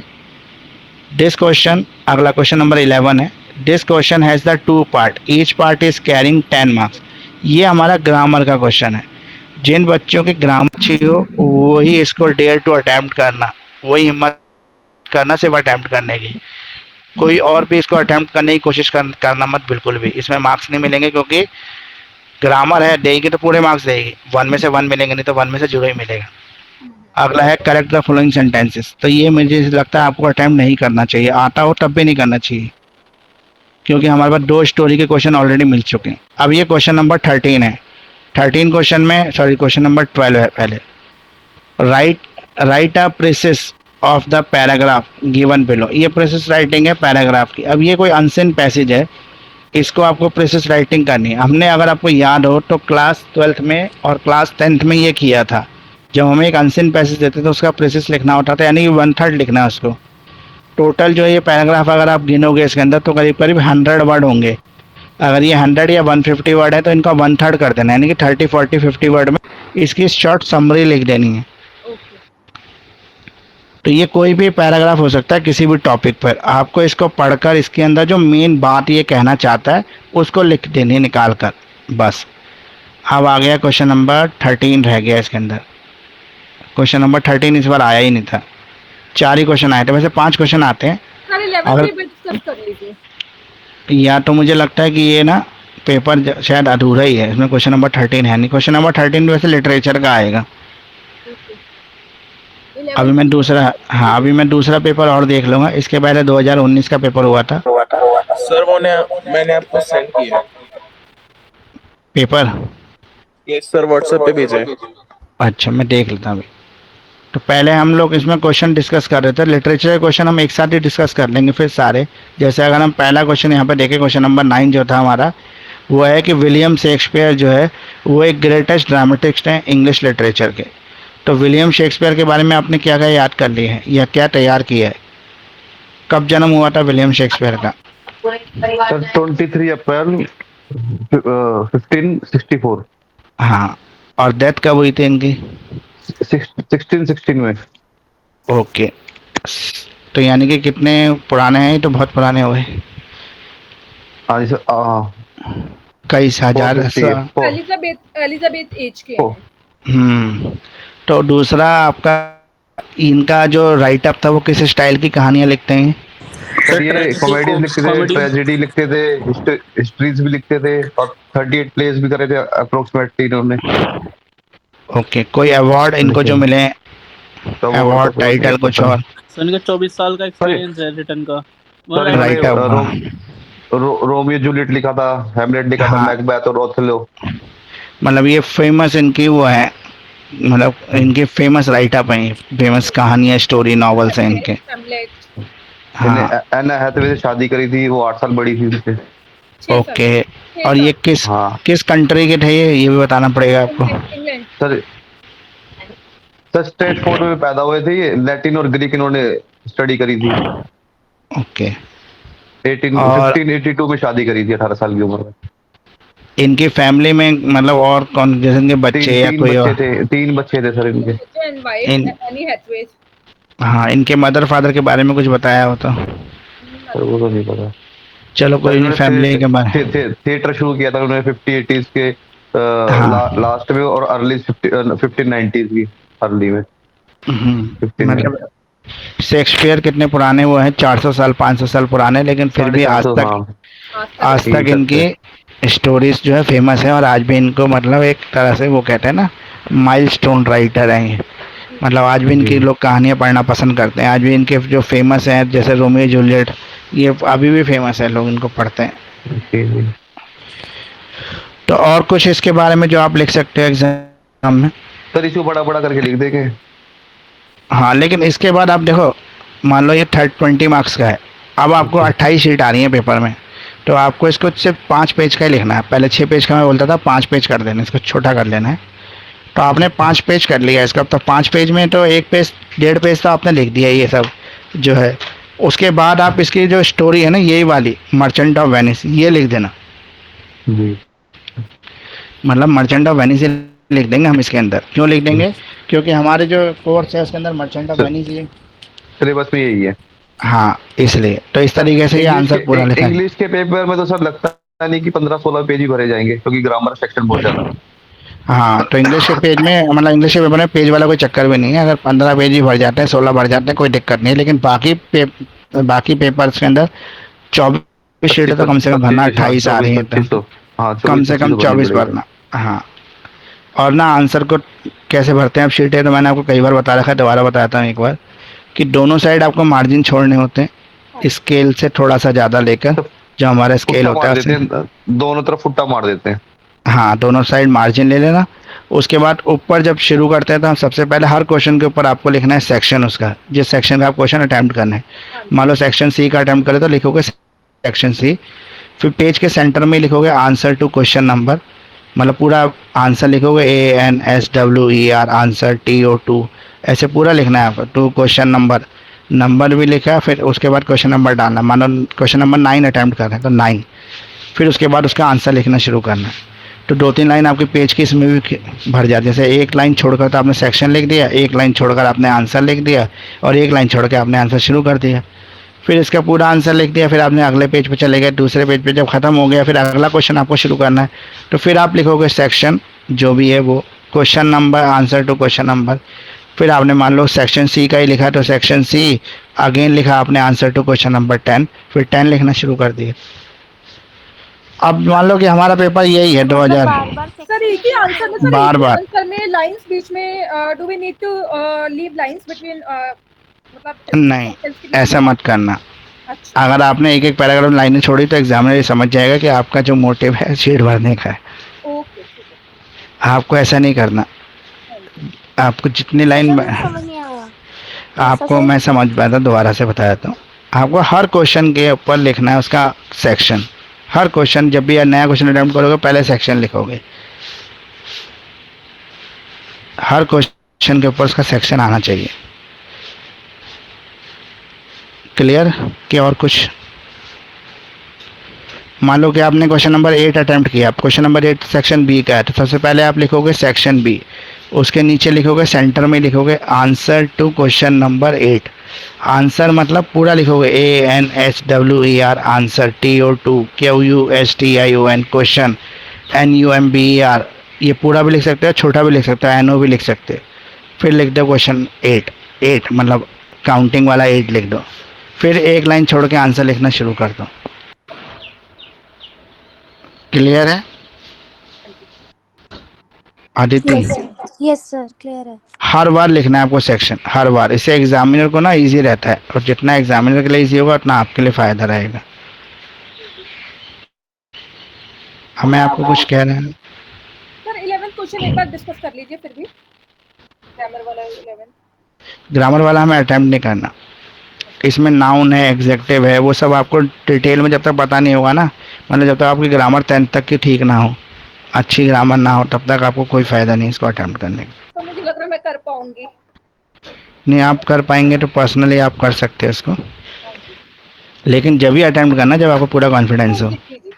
दिस क्वेश्चन, अगला क्वेश्चन नंबर 11 है, this question has the 2 part, each part is carrying 10 marks. ये हमारा ग्रामर का क्वेश्चन है। जिन बच्चों की ग्रामर अच्छी हो वही इसको डेयर टू अटैम्प्ट करना, वही हिम्मत करना सिर्फ अटैम्प्ट करने की, कोई और भी इसको अटैम्प्ट करने की कोशिश करना मत बिल्कुल भी। इसमें मार्क्स नहीं मिलेंगे, क्योंकि ग्रामर है, देगी तो पूरे मार्क्स देगी, 1 में से 1 मिलेंगे, नहीं तो 1 में से 0 ही मिलेगा। अगला है करेक्ट द फॉलोइंग सेंटेंसेस, तो ये मुझे लगता है आपको अटैम्प्ट नहीं करना चाहिए, आता हो तब भी नहीं करना चाहिए, क्योंकि हमारे पास 2 स्टोरी के क्वेश्चन ऑलरेडी मिल चुके हैं। अब ये क्वेश्चन नंबर 13 है। 13 क्वेश्चन में, सॉरी क्वेश्चन नंबर 12 है पहले। Right a precious of the paragraph given below. ये प्रेसिस राइटिंग है पैराग्राफ की। अब ये कोई अनसेन पैसेज है, इसको आपको प्रेसिस राइटिंग करनी है। हमने, अगर आपको याद हो तो क्लास 12th में और क्लास 10th में ये किया था, जब हमें एक अनसेन पैसेज देते थे उसका प्रेसिस लिखना होता था, यानी कि 1/3 लिखना है उसको। टोटल जो ये पैराग्राफ अगर आप गिनोगे इसके अंदर, तो करीब करीब 100 वर्ड होंगे। अगर ये 100 या 150 वर्ड है तो इनका 1/3 कर देना है, यानी कि 30, 40, 50 वर्ड में इसकी शॉर्ट समरी लिख देनी है। तो ये कोई भी पैराग्राफ हो सकता है किसी भी टॉपिक पर, आपको इसको पढ़कर इसके अंदर जो मेन बात ये कहना चाहता है उसको लिख देनी है निकाल कर, बस। अब आ गया क्वेश्चन नंबर 13 रह गया इसके अंदर। क्वेश्चन नंबर 13 इस बार आया ही नहीं था, 4 ही क्वेश्चन आए थे, वैसे 5 क्वेश्चन आते हैं। या तो मुझे लगता है कि ये ना पेपर शायद अधूरा ही है, इसमें क्वेश्चन नंबर 13 है नहीं। क्वेश्चन नंबर 13 वैसे लिटरेचर का आएगा। अभी मैं दूसरा पेपर और देख लूँगा। इसके पहले 2019 का पेपर हुआ था सर, मैंने आपको सेंड किया पेपर। ये सर व्हाट्सएप पे भेजा है। अच्छा, मैं देख लेता हूँ अभी। तो पहले हम लोग इसमें क्वेश्चन डिस्कस कर रहे थे, लिटरेचर के क्वेश्चन हम एक साथ ही डिस्कस कर लेंगे फिर सारे। जैसे अगर हम पहला क्वेश्चन यहाँ पे देखें, क्वेश्चन नंबर 9 जो था हमारा, वो है कि विलियम शेक्सपियर जो है वो एक ग्रेटेस्ट ड्रामेटिस्ट हैं इंग्लिश लिटरेचर के। तो विलियम शेक्सपियर के बारे में आपने क्या क्या याद कर ली है या क्या तैयार किया है? कब जन्म हुआ था विलियम शेक्सपियर का? सर 23 अप्रैल 1564। हाँ, और डेथ कब हुई थी इनकी? 1616 में। ओके, तो यानी कि कितने पुराने हैं, ये तो बहुत पुराने हुए, हाँ जी सर, कई हजार 450 ऐसा। एलिजाबेथ एज के हैं। तो दूसरा आपका, इनका जो राइट अप था वो किस स्टाइल की कहानियां लिखते हैं? सर ये कॉमेडीज लिखते थे, comedy। ट्रेजेडी लिखते थे, हिस्ट्रीज भी लिखते थे, और 38 प्लेस भी करे थे अप्रोक्सीमेटली इन्होंने। ओके, कोई अवार्ड इनको जो मिले, तो वो अवार्ड तो नहीं टाइटल कुछ पता। और? सर इनका 24 साल का एक्सपीरियंस है रिटर्न का। सर मतलब Right up, हाँ। इन्होंने रोमियो जूलियट लिखा था, हैमलेट लिखा था, हाँ। मैकबेथ और ओथेलो। मतलब ये फेमस इनकी वो है, मतलब इनके फेमस राइट अप हैं, फेमस कहानियां, स्टोरी नॉवेल्स हैं इनके। हैमलेट। हाँ। एना हैथवे से शादी करी थी, वो 8 साल बड़ी थी उनसे। 6 साल। ओके, 6 और ये साल। किस हाँ किस कंट्री के थे, ये भी बताना पड़ेगा आपको। इंग्लैंड। सर, स्ट्रेटफोर्ड में पैदा हुए थे ये, लैटिन और ग्रीक इन्होंने स्टडी करी थी। ओके, 1582 में शादी करी थी 18 साल की उम्र में। इनकी फैमिली में मतलब और कौन, जैसे इनके बच्चे या कोई और? 3 बच्चे थे सर इनके। And wife in Anne Hathaway. हाँ, इनके मदर फादर के बारे में कुछ बताया हो तो? सर वो तो नहीं पता। चलो कोई नहीं, फैमिली के बारे। थिएटर शुरू किया था उन्होंने 50-80s के हाँ। लास्ट में, और अर्ली 1590s की अर्ली में। मतलब शेक्सपियर कितने पुराने हुए हैं, 400 साल 500 साल पुराने, लेकिन फिर भी आज 450, तक हाँ। आज तक इनकी स्टोरीज जो है फेमस है, और आज भी इनको मतलब एक तरह से वो कहते हैं ना, माइलस्टोन राइटर हैं ये। मतलब आज भी इनकी लोग कहानियां पढ़ना पसंद करते हैं, आज भी इनके जो फेमस हैं जैसे रोमियो जूलियट, ये अभी भी फेमस है, लोग इनको पढ़ते हैं। तो और कुछ इसके बारे में जो आप लिख सकते हो एग्जाम में? सर इसको बड़ा बड़ा करके लिख देंगे। हाँ, लेकिन इसके बाद आप देखो, मान लो ये 20 मार्क्स का है, अब आपको 28 शीट आ रही है पेपर में, तो आपको इसको सिर्फ 5 पेज का ही लिखना है। पहले 6 पेज का मैं बोलता था, 5 पेज कर देना, इसको छोटा कर लेना है। तो आपने 5 पेज कर लिया इसका, अब तो 5 पेज में तो 1 पेज 1.5 पेज तो आपने लिख दिया ये सब जो है। उसके बाद आप इसकी जो स्टोरी है ना, यही वाली मर्चेंट ऑफ वेनिस, ये लिख देना। मतलब मर्चेंट ऑफ वेनिस लिख देंगे हम इसके अंदर। क्यों लिख देंगे? क्योंकि हमारे जो कोर्स है उसके अंदर मर्चेंट ऑफ वेनिस ये सिलेबस में यही है। हाँ, इसलिए तो इस तरीके से ये आंसर पूरा लिखा है। इंग्लिश के पेपर में तो सर लगता नहीं कि 15-16 पेज ही भरे जाएंगे, क्योंकि ग्रामर सेक्शन बहुत ज्यादा है। हाँ, तो इंग्लिश के पेज में, मतलब इंग्लिश के पेपर में पेज वाला कोई चक्कर भी नहीं है। अगर 15 पेज ही भर जाते हैं, 16 भर जाते हैं, कोई दिक्कत नहीं है। लेकिन बाकी पेपर्स के अंदर 24 शीट तो कम से कम भरना, 28 आ रही है तो कम से कम 24 भरना। हाँ, और ना आंसर को कैसे भरते हैं आप शीट है, तो मैंने आपको कई बार बता रखा है, दोबारा बताता हूँ एक बार, कि दोनों साइड आपको मार्जिन छोड़ने होते हैं, स्केल से थोड़ा सा ज़्यादा लेकर, जो हमारा स्केल होता है दोनों तरफ फुट्टा मार देते हैं। हाँ, दोनों साइड मार्जिन ले लेना। उसके बाद ऊपर जब शुरू करते हैं तो हम सबसे पहले हर क्वेश्चन के ऊपर आपको लिखना है सेक्शन उसका, जिस सेक्शन का आप क्वेश्चन अटैम्प्ट करना है। मान लो सेक्शन सी का अटैम्प्ट करें तो लिखोगे सेक्शन सी, फिर पेज के सेंटर में लिखोगे आंसर टू क्वेश्चन नंबर, मतलब पूरा आंसर लिखोगे ANSWER आंसर TO2, ऐसे पूरा लिखना है आपको। टू क्वेश्चन नंबर भी लिखा, फिर उसके बाद क्वेश्चन नंबर डालना। मानो क्वेश्चन नंबर 9 अटैम्प्ट कर रहे हैं तो 9, फिर उसके बाद उसका आंसर लिखना शुरू करना है। तो 2-3 लाइन आपके पेज की इसमें भी भर जाती है। जैसे एक लाइन छोड़कर तो आपने सेक्शन लिख दिया, एक लाइन छोड़कर आपने आंसर लिख दिया, और एक लाइन छोड़ के आपने आंसर शुरू कर दिया। फिर इसका पूरा आंसर लिख दिया, फिर आपने अगले पेज पे चले गए, दूसरे पेज पे जब ख़त्म हो गया फिर अगला क्वेश्चन आपको शुरू करना है। तो फिर आप लिखोगे सेक्शन जो भी है वो, question number, answer to question number. फिर आपने मान लो सेक्शन सी का ही लिखा तो सेक्शन सी, अगेन लिखा आपने आंसर टू क्वेश्चन नंबर 10, फिर 10 लिखना शुरू कर दिया। अब मान लो कि हमारा पेपर यही है 2000। सर एक ही आंसर में, सर बार बार आंसर में लाइंस बीच में, do we need to leave lines between, मतलब नहीं, ऐसा मत करना। अच्छा। अगर आपने एक एक पैराग्राफ में लाइनें छोड़ी तो एग्जामिनर ये समझ जाएगा कि आपका जो मोटिव है शीट भरने का है। ओके, ठीक है। आपको ऐसा नहीं करना। आपको जितनी लाइन आपको मैं समझ पाया था, दोबारा से बता देता हूँ। आपको हर क्वेश्चन के ऊपर लिखना है उसका सेक्शन। हर क्वेश्चन, जब भी नया क्वेश्चन अटेम्प्ट करोगे पहले सेक्शन लिखोगे, हर क्वेश्चन के ऊपर उसका सेक्शन आना चाहिए। क्लियर? कि और कुछ? मान लो कि आपने क्वेश्चन नंबर 8 अटेम्प्ट किया, क्वेश्चन नंबर 8 सेक्शन बी का है, तो सबसे पहले आप लिखोगे सेक्शन बी, उसके नीचे लिखोगे, सेंटर में लिखोगे answer to question number 8। Answer मतलब पूरा लिखोगे ANSWER answer, TO2QUSTION question, NUMBER। ये पूरा भी लिख सकते हो, छोटा भी लिख सकते हो, NO भी लिख सकते हो। फिर लिख दो क्वेश्चन 8, 8 मतलब काउंटिंग वाला 8 लिख दो। फिर एक लाइन छोड़ के आंसर लिखना शुरू कर दो। क्लियर है आदित्य? यस सर, क्लियर है। हर बार लिखना है आपको सेक्शन, हर बार। इससे एग्जामिनर को ना इजी रहता है, और जितना एग्जामिनर के लिए इजी होगा उतना आपके लिए फायदा रहेगा। हमें आपको कुछ कह रहे हैं? सर 11th क्वेश्चन एक बार डिस्कस कर लीजिए फिर भी, ग्रामर वाला 11। ग्रामर वाला हमें अटेम्प्ट नहीं करना। इसमें नाउन है, एग्जेक्टिव है, वो सब आपको डिटेल में जब तक पता नहीं होगा ना, मतलब जब तक आपकी ग्रामर 10th तक की ठीक ना हो, अच्छी ग्रामर ना हो, तब तक आपको कोई फ़ायदा नहीं इसको अटेम्प्ट करने का। तो मुझे लग रहा है मैं कर पाऊंगी। नहीं, आप कर पाएंगे तो पर्सनली आप कर सकते हैं इसको, हाँ जी। लेकिन जब भी अटेम्प्ट करना जब आपको पूरा कॉन्फिडेंस हो। जी जी जी जी।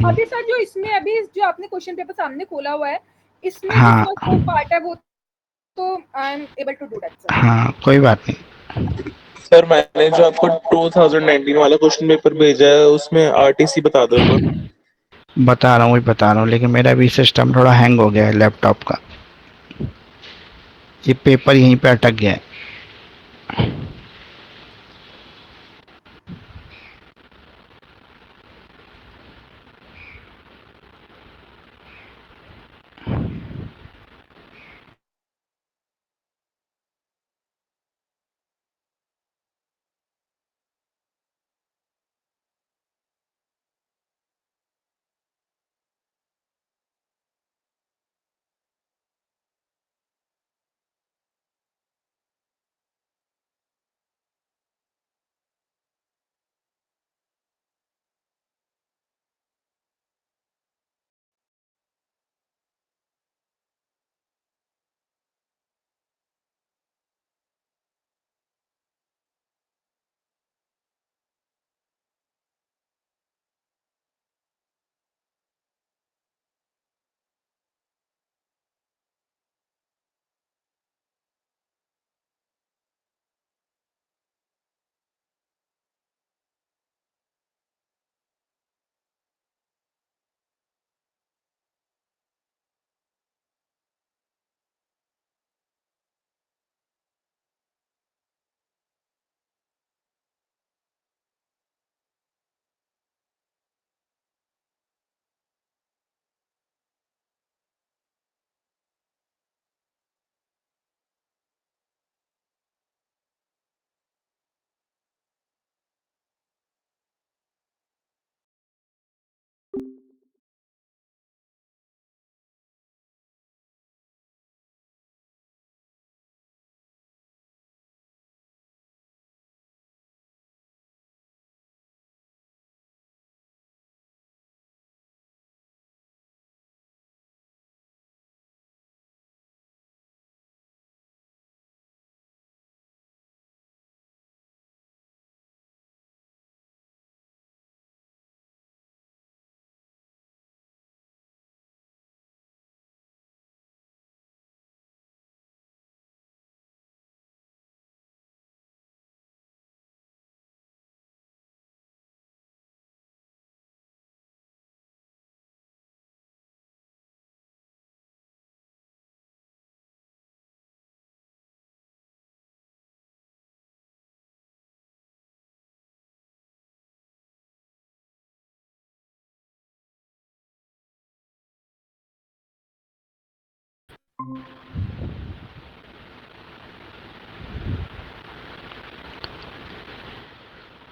अभी सर जो इसमें अभी जो आपने क्वेश्चन पेपर सामने खोला हुआ है, इसमें जो हाँ फर्स्ट पार्ट है वो तो I am able to do that sir. हाँ, कोई बात नहीं। सर मैंने जो आपको 2019 वाला क्वेश्चन पेपर भेजा है उसमें आरटीसी बता दो एक बार। बता रहा हूँ, वही बता रहा हूँ, लेकिन मेरा भी सिस्टम थोड़ा हैंग हो गया है लैपटॉप का, ये पेपर यहीं पे अटक गया है।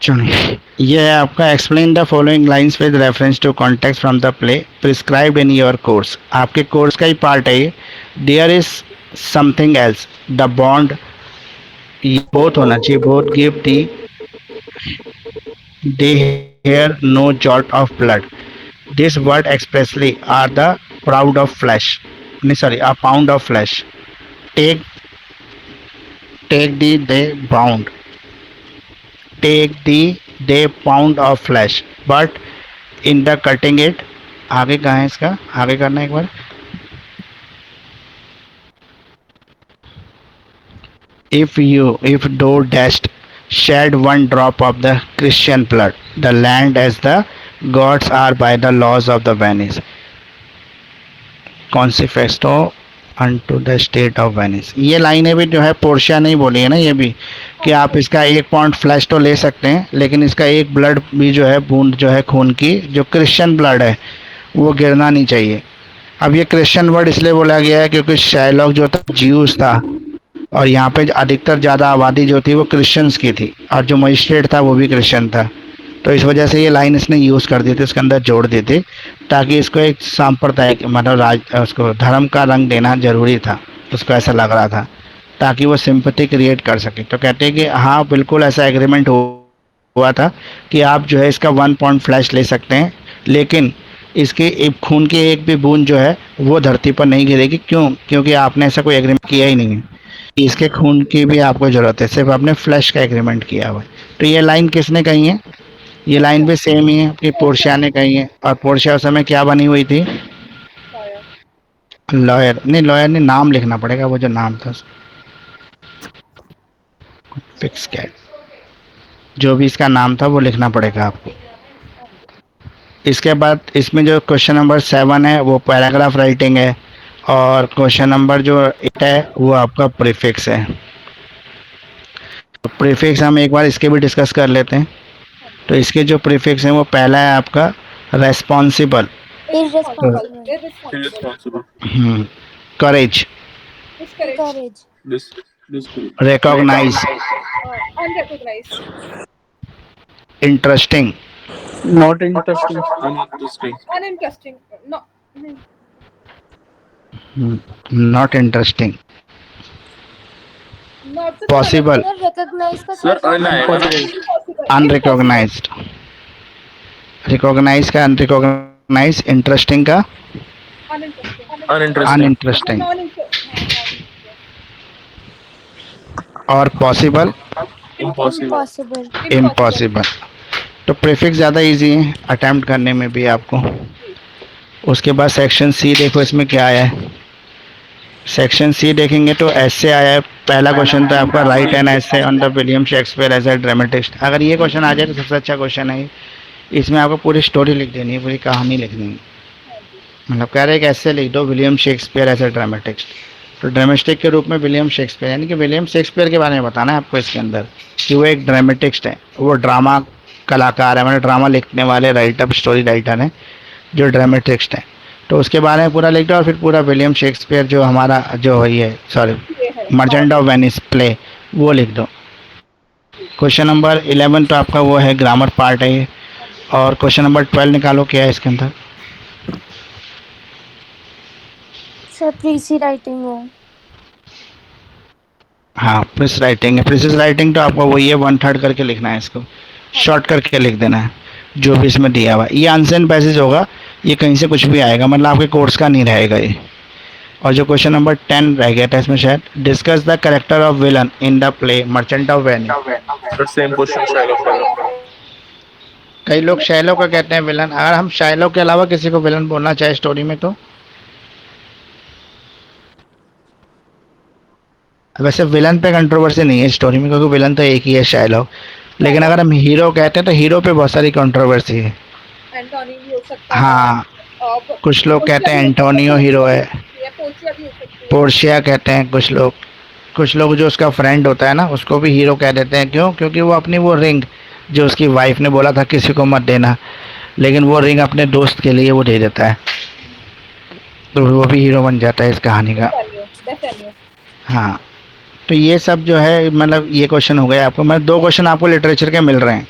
चलिए, ये है आपका explain the following lines with reference to context from the play prescribed in your course. आपके कोर्स का ही पार्ट है ये। There is something else, the bond, both होना चाहिए, both give thee, they here no jot of blood, this word expressly are the proud of flesh, नहीं sorry, a pound of flesh, take the they bound, take the they pound of flesh, but in the cutting it, आगे कहाँ है इसका, आगे करना एक बार, if thou dast shed one drop of the Christian blood, the land as the gods are by the laws of the Venice. Confiscate unto the state of Venice. ये लाइनें भी जो है पोर्शिया नहीं बोली है ना, ये भी कि आप इसका 1 पॉइंट फ्लैश तो ले सकते हैं, लेकिन इसका एक ब्लड भी जो है बूंद जो है खून की जो क्रिश्चियन ब्लड है वो गिरना नहीं चाहिए। अब ये क्रिश्चियन वर्ड इसलिए बोला गया है क्योंकि शाइलॉक जो था ज्यूस था और यहाँ पे अधिकतर ज़्यादा आबादी जो थी वो क्रिश्चियंस की थी और जो मजिस्ट्रेट था वो भी क्रिश्चियन था, तो इस वजह से ये लाइन इसने यूज़ कर दी थी, उसके अंदर जोड़ दी थी ताकि इसको एक सांप्रदायिक मतलब उसको धर्म का रंग देना जरूरी था, उसको ऐसा लग रहा था ताकि वो सिंपैथी क्रिएट कर सके। तो कहते हैं कि हाँ बिल्कुल ऐसा एग्रीमेंट हुआ था कि आप जो है इसका 1 पॉइंट फ्लैश ले सकते हैं, लेकिन इसके एक खून की एक भी बूंद जो है वो धरती पर नहीं गिरेगी। क्यों? क्योंकि आपने ऐसा कोई एग्रीमेंट किया ही नहीं है, इसके खून की भी आपको ज़रूरत है, सिर्फ आपने फ्लैश का एग्रीमेंट किया हुआ है। तो ये लाइन किसने कही है? ये लाइन भी सेम ही है कि पोर्शिया ने कही है, और पोर्शिया उस समय क्या बनी हुई थी? लॉयर नहीं, लॉयर ने नाम लिखना पड़ेगा, वो जो नाम था फिक्स कैट, जो भी इसका नाम था वो लिखना पड़ेगा आपको। इसके बाद इसमें जो क्वेश्चन नंबर 7 है वो पैराग्राफ राइटिंग है, और क्वेश्चन नंबर जो 8 है वो आपका प्रीफिक्स है। तो प्रीफिक्स हम एक बार इसके भी डिस्कस कर लेते हैं। तो इसके जो प्रीफिक्स हैं वो पहला है आपका responsible, Irresponsible. Courage, courage, recognise, Unrecognized. Interesting, Not interesting. Uninteresting. Uninteresting. No. Not interesting, Not the possible, sir recognise का Sir, Impossible. अनरिकॉग्नाइज्ड, रिकॉग्नाइज का अनरिकॉग्नाइज, इंटरेस्टिंग का Uninteresting. Uninteresting. Uninteresting, Non-interesting. और पॉसिबल Impossible. Impossible, impossible. तो prefix ज़्यादा easy है attempt करने में भी आपको। उसके बाद सेक्शन सी देखो इसमें क्या आया है। सेक्शन सी देखेंगे तो ऐसे आया है, पहला क्वेश्चन तो आपका write an essay on the William Shakespeare as a dramatist. अगर ये क्वेश्चन आ जाए तो सबसे अच्छा क्वेश्चन है। इसमें आपको पूरी स्टोरी लिख देनी है, पूरी कहानी लिखनी है, मतलब कह रहे हैं कि ऐसे लिख दो William Shakespeare as a dramatist. तो ड्रामेटिस्ट के रूप में विलियम शेक्सपियर, यानी कि विलियम शेक्सपियर के बारे में बताना है आपको इसके अंदर कि वो एक ड्रामेटिस्ट है, वो ड्रामा कलाकार है, मतलब ड्रामा लिखने वाले राइटर, स्टोरी राइटर हैं जो ड्रामेटिस्ट हैं। तो उसके बारे में पूरा लिख दो, और फिर पूरा विलियम शेक्सपियर जो हमारा जो है ये मर्चेंट ऑफ वेनिस प्ले वो लिख दो। क्वेश्चन नंबर 11 तो आपका वो है ग्रामर पार्ट है ये, और क्वेश्चन नंबर 12 निकालो क्या है इसके अंदर। सर प्रीसी राइटिंग है, हाँ प्रिस राइटिंग है। प्रिसिस राइटिंग तो आपको वही है, 1/3 करके लिखना है, इसको शॉर्ट करके लिख देना है जो भी इसमें दिया हुआ है। ये अनसेंट पैसेज होगा, ये कहीं से कुछ भी आएगा, मतलब आपके कोर्स का नहीं रहेगा ये। और जो क्वेश्चन नंबर 10 रह गया था इसमें शायद, discuss the character of villain in the play Merchant of Venice. The same question Shylock. कई लोग शाइलॉक का कहते हैं विलन। अगर हम शाइलॉक के अलावा किसी को विलन बोलना चाहे स्टोरी में तो वैसे विलन पे कंट्रोवर्सी नहीं है स्टोरी में, क्योंकि विलन तो एक ही है शाइलॉक। लेकिन अगर हम हीरो कहते हैं तो हीरो पे बहुत सारी कंट्रोवर्सी है। एंटोनी भी हो सकता है। हाँ, और कुछ लोग कहते हैं एंटोनियो हीरो है, पोर्शिया भी हो सकती है। पोर्शिया कहते हैं कुछ लोग जो उसका फ्रेंड होता है ना उसको भी हीरो कह देते हैं। क्यों? क्योंकि वो अपनी वो रिंग जो उसकी वाइफ ने बोला था किसी को मत देना, लेकिन वो रिंग अपने दोस्त के लिए वो दे देता है, तो वो भी हीरो बन जाता है इस कहानी का। Bassanio. हाँ, तो ये सब जो है मतलब ये क्वेश्चन हो गया आपको। मतलब 2 क्वेश्चन आपको लिटरेचर के मिल रहे हैं,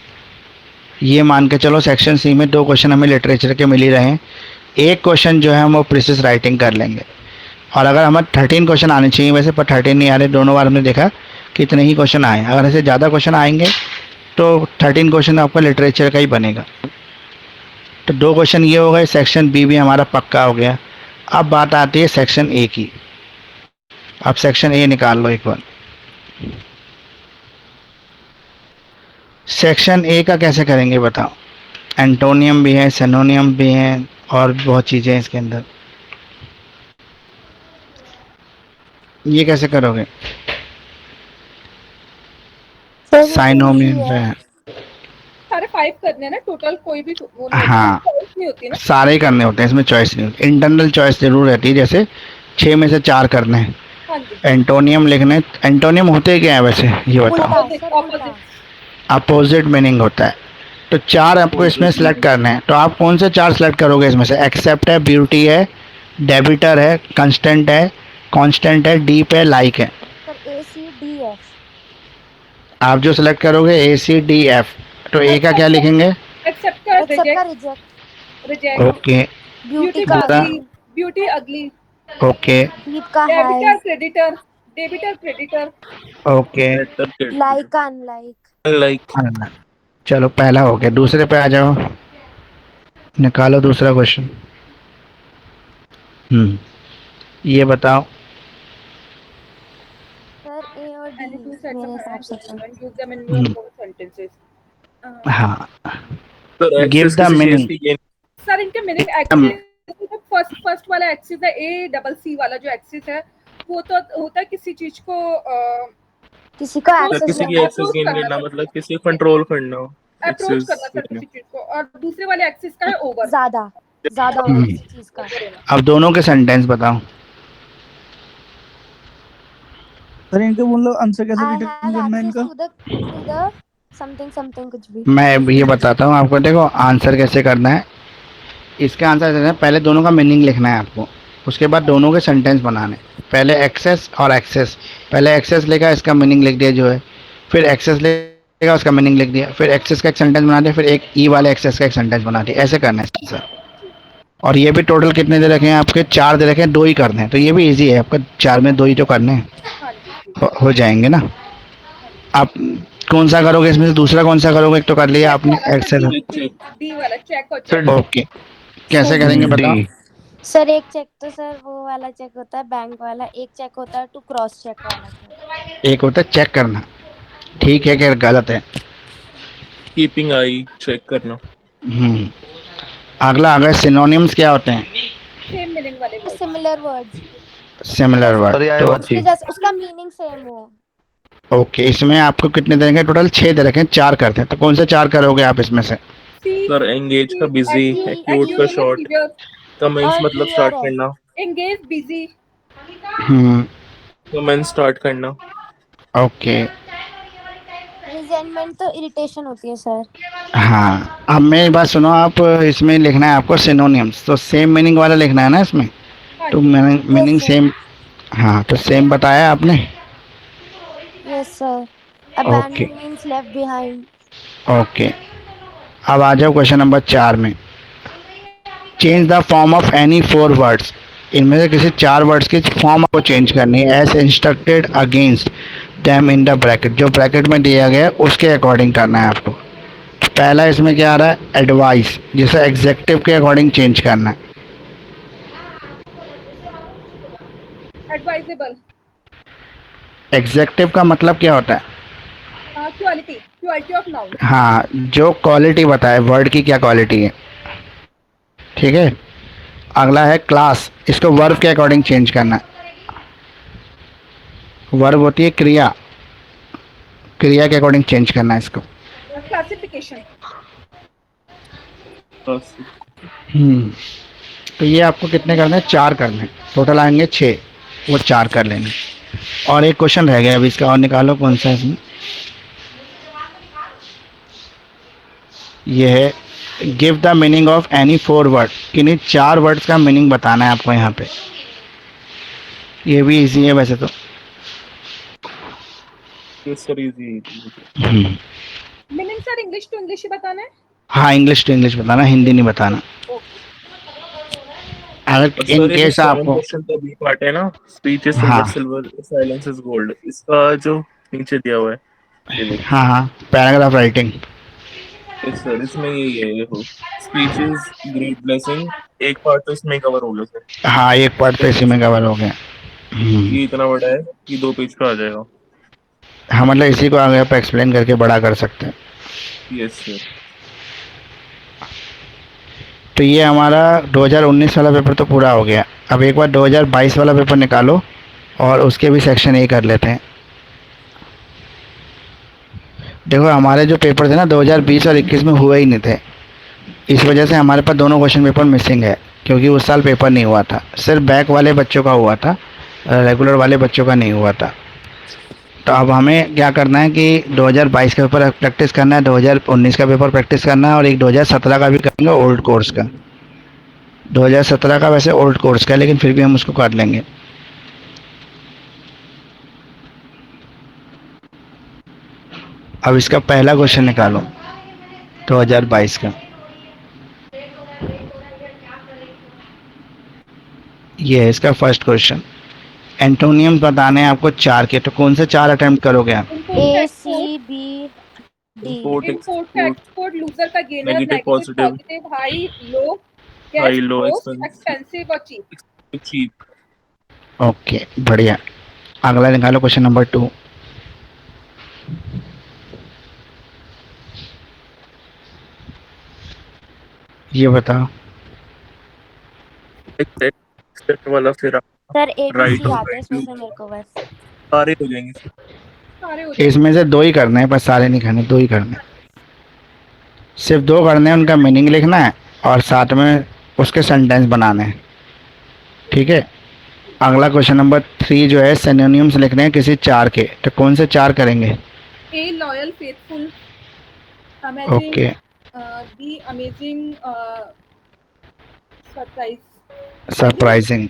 ये मान के चलो सेक्शन सी में 2 क्वेश्चन हमें लिटरेचर के मिल ही रहे हैं। एक क्वेश्चन जो है हम वो प्रीसिस राइटिंग कर लेंगे, और अगर हमें 13 क्वेश्चन आने चाहिए वैसे, पर 13 नहीं आ रहे, दोनों बार हमने देखा कि इतने ही क्वेश्चन आए। अगर ऐसे ज़्यादा क्वेश्चन आएंगे तो 13 क्वेश्चन आपका लिटरेचर का ही बनेगा। तो 2 क्वेश्चन ये हो गए, सेक्शन बी भी हमारा पक्का हो गया। अब बात आती है सेक्शन ए की। अब सेक्शन ए निकाल लो एक बार। सेक्शन ए का कैसे करेंगे बताओ? एंटोनियम भी है, सिनोनियम भी है, और बहुत चीज़ें हैं इसके अंदर। ये कैसे करोगे? सर वो तो साइनोमियल easy है। है। सारे 5 करने हैं ना टोटल, कोई भी वो नहीं हाँ। होती, choice नहीं होती ना। सारे ही करने होते हैं, इसमें चॉइस नहीं होती। इंटरनल चॉइस जरूर रहती है, जैसे 6 में से 4 करने हैं। हाँ जी। एंटोनियम लिखने, एंटोनियम होते क्या है वैसे ये बताओ? उल्टा Opposite, सर, opposite. उल्टा। अपोजिट मीनिंग होता है। तो 4 आपको इसमें सिलेक्ट करने हैं, तो आप कौन से 4 सिलेक्ट करोगे इसमें से? एक्सेप्ट है, ब्यूटी है, डेबिटर है, कंस्टेंट है, कांस्टेंट है, डीप है, लाइक है। Sir ACDF। आप जो सिलेक्ट करोगे ACDF, तो ए का क्या लिखेंगे? एक्सेप्ट कर, एक्सेप्ट का reject, reject. Reject. Okay. Beauty beauty का दूसरा? अगली, ब्यूटी अगली। ओके। डीप का high. Debtor creditor, debtor creditor. Okay. Like का अनलाइक। लाइक चलो पहला हो गया, दूसरे पे आ जाओ, निकालो दूसरा क्वेश्चन। ये बताओ। सर A और D Any two sets मेरे of हिसाब से तो। and use them in your own sentences. हाँ, सर गिव एक्सेस द किसी चीज मीनिंग। की गेन सर इनके मीनिंग एक्सिस, फर्स्ट वाला एक्सिस है A वाला जो एक्सिस है वो तो होता है किसी चीज को किसी को Approach एक्सेस किसी की लेना। एक्सेस approach गेन करना करना, सर। मतलब किसी को कंट्रोल करना। अप्रोच एक्सेस करना सर किसी चीज को, और दूसरे वाले एक्सिस का है ओवर। ज्यादा ज्यादा होना किसी चीज का। अब दोनों के सेंटेंस बताओ। सर इनके मतलब आंसर कैसे I डिटेक्ट have करना है access इनका? to the something something कुछ भी। मैं ये बताता हूँ आपको, देखो आंसर कैसे करना है। इसका आंसर देना है, पहले दोनों का मीनिंग लिखना है आपको, उसके बाद दोनों के सेंटेंस बनाने। पहले एक्सेस और एक्सेस, पहले एक्सेस लिखा, इसका मीनिंग लिख दिया जो है, फिर एक्सेस लिखा, उसका मीनिंग लिख दिया, फिर एक्सेस का एक सेंटेंस बना दिया, फिर एक ई वाले एक्सेस का एक सेंटेंस बना दिया। ऐसे करना है सर। और ये भी टोटल कितने दे रखे हैं आपके? 4 दे रखे हैं, 2 ही करने हैं, तो ये भी इजी है आपका, 4 में 2 ही तो करने हैं, हाँ जी। हो जाएंगे ना। आप कौन सा करोगे इसमें से? दूसरा कौन सा करोगे? एक तो कर लिया आपने एक्सेल। डी वाला चेक और सर चेक। ओके, कैसे करेंगे बताओ? डी। सर एक चेक तो सर वो वाला चेक होता है बैंक वाला, एक चेक होता है टू क्रॉस चेक वाला सर। एक होता है चेक करना, ठीक है, क्या गलत है? कीपिंग आई चेक करना। हम्म। अगला आ गया सिनोनिम्स, क्या होते हैं? सेम मीनिंग वाले word. Similar words. Similar word. उसके जैसे उसका मीनिंग सेम हो। ओके, इसमें आपको कितने देंगे? टोटल 6 दे रखे हैं, 4 करते हैं, तो कौन से 4 करोगे आप इसमें से? सर एंगेज का बिजी, एक्यूट का शॉर्ट, कमेंस मतलब स्टार्ट करना, एंगेज, बिजी। कमेंस स्टार्ट करना। ओके। रिजेंटमेंट तो इरिटेशन होती है सर। हाँ, अब मेरी बात सुनो, आप इसमें लिखना है आपको सिनोनिम्स, तो सेम मीनिंग वाला लिखना है ना इसमें, तो मीनिंग सेम। हाँ, तो सेम बताया आपने। Yes sir. Abandon means left behind. Okay, अब आ जाओ क्वेश्चन नंबर 4 में। Change the form of any 4 words, इनमें से किसी 4 वर्ड्स की फॉर्म को चेंज करनी है, as instructed against them in the bracket, जो ब्रैकेट में दिया गया है उसके अकॉर्डिंग करना है आपको। पहला इसमें क्या आ रहा है? एडवाइस, जिसे एग्जेक्टिव के अकॉर्डिंग चेंज करना है। एडवाइजेबल। एग्जेक्टिव का मतलब क्या होता है? Quality, quality of noun. हाँ, जो क्वालिटी बताए वर्ड की, क्या क्वालिटी है, ठीक है। अगला है क्लास, इसको वर्ब के अकॉर्डिंग चेंज करना है। वर्ब होती है क्रिया, क्रिया के अकॉर्डिंग चेंज करना है इसको। क्लासिफिकेशन। तो ये आपको कितने करने हैं? 4 करने हैं, टोटल आएंगे 6, वो 4 कर लेंगे। और एक क्वेश्चन रह गया अभी, इसका और निकालो कौन सा है इसमें। ये है give the meaning of any 4 word, किन्हीं 4 वर्ड्स का मीनिंग बताना है आपको यहाँ पे। ये भी इजी है वैसे तो। Sir easy. Meaning sir English to English ही बताना है। हाँ, इंग्लिश टू इंग्लिश बताना, हिंदी नहीं बताना। अगर इन केस आपको क्वेश्चन का बी पार्ट है ना, स्पीच इज हाँ सिल्वर, साइलेंस इज गोल्ड, इसका जो नीचे दिया हुआ है। हाँ हाँ, पैराग्राफ राइटिंग। यस सर, इसमें यही है, देखो स्पीच इज ग्रेट ब्लेसिंग, एक पार्ट तो इसमें कवर हो गया सर। हाँ, एक पार्ट तो इसी में कवर हो गया। ये इतना बड़ा है कि 2 पेज का आ जाएगा। हाँ, मतलब इसी को आगे आप एक्सप्लेन करके बड़ा कर सकते हैं। Yes sir. तो ये हमारा 2019 वाला पेपर तो पूरा हो गया। अब एक बार 2022 वाला पेपर निकालो और उसके भी सेक्शन ए कर लेते हैं। देखो हमारे जो पेपर थे ना 2020 और 21 में हुए ही नहीं थे, इस वजह से हमारे पास दोनों क्वेश्चन पेपर मिसिंग है, क्योंकि उस साल पेपर नहीं हुआ था, सिर्फ बैक वाले बच्चों का हुआ था, रेगुलर वाले बच्चों का नहीं हुआ था। तो अब हमें क्या करना है कि 2022 का पेपर प्रैक्टिस करना है, 2019 का पेपर प्रैक्टिस करना है, और एक 2017 का भी करेंगे ओल्ड कोर्स का। 2017 का वैसे ओल्ड कोर्स का है, लेकिन फिर भी हम उसको कर लेंगे। अब इसका पहला क्वेश्चन निकालो 2022 का। ये है इसका फर्स्ट क्वेश्चन। एंटोनियम बताने हैं आपको 4 के, तो कौन से 4 अटेम्प्ट करोगे आप? A C B D। Import, import का export, एक्सपोर्ट, लूजर का gainer, negative, negative positive, positive, high low, high, guest low, most, expensive, expensive और चीप। cheap. ओके बढ़िया। अगला निकालो क्वेश्चन नंबर 2। ये बताओ। एक्सेप्ट वाला फिर sir A B right C आता है इसमें से मेरे को बस। सारे हो जाएंगे फिर। सारे हो जाएंगे। इसमें से 2 ही करने हैं, बस सारे नहीं करने, 2 ही करने हैं। सिर्फ 2 करने हैं, उनका मीनिंग लिखना है और साथ में उसके सेंटेंस बनाने हैं, ठीक है। अगला क्वेश्चन नंबर 3 जो है सिनोनिम्स लिखने हैं किसी 4 के, तो कौन से 4 करेंगे? A loyal, faithful, amazing, okay, B amazing, surprise, surprising.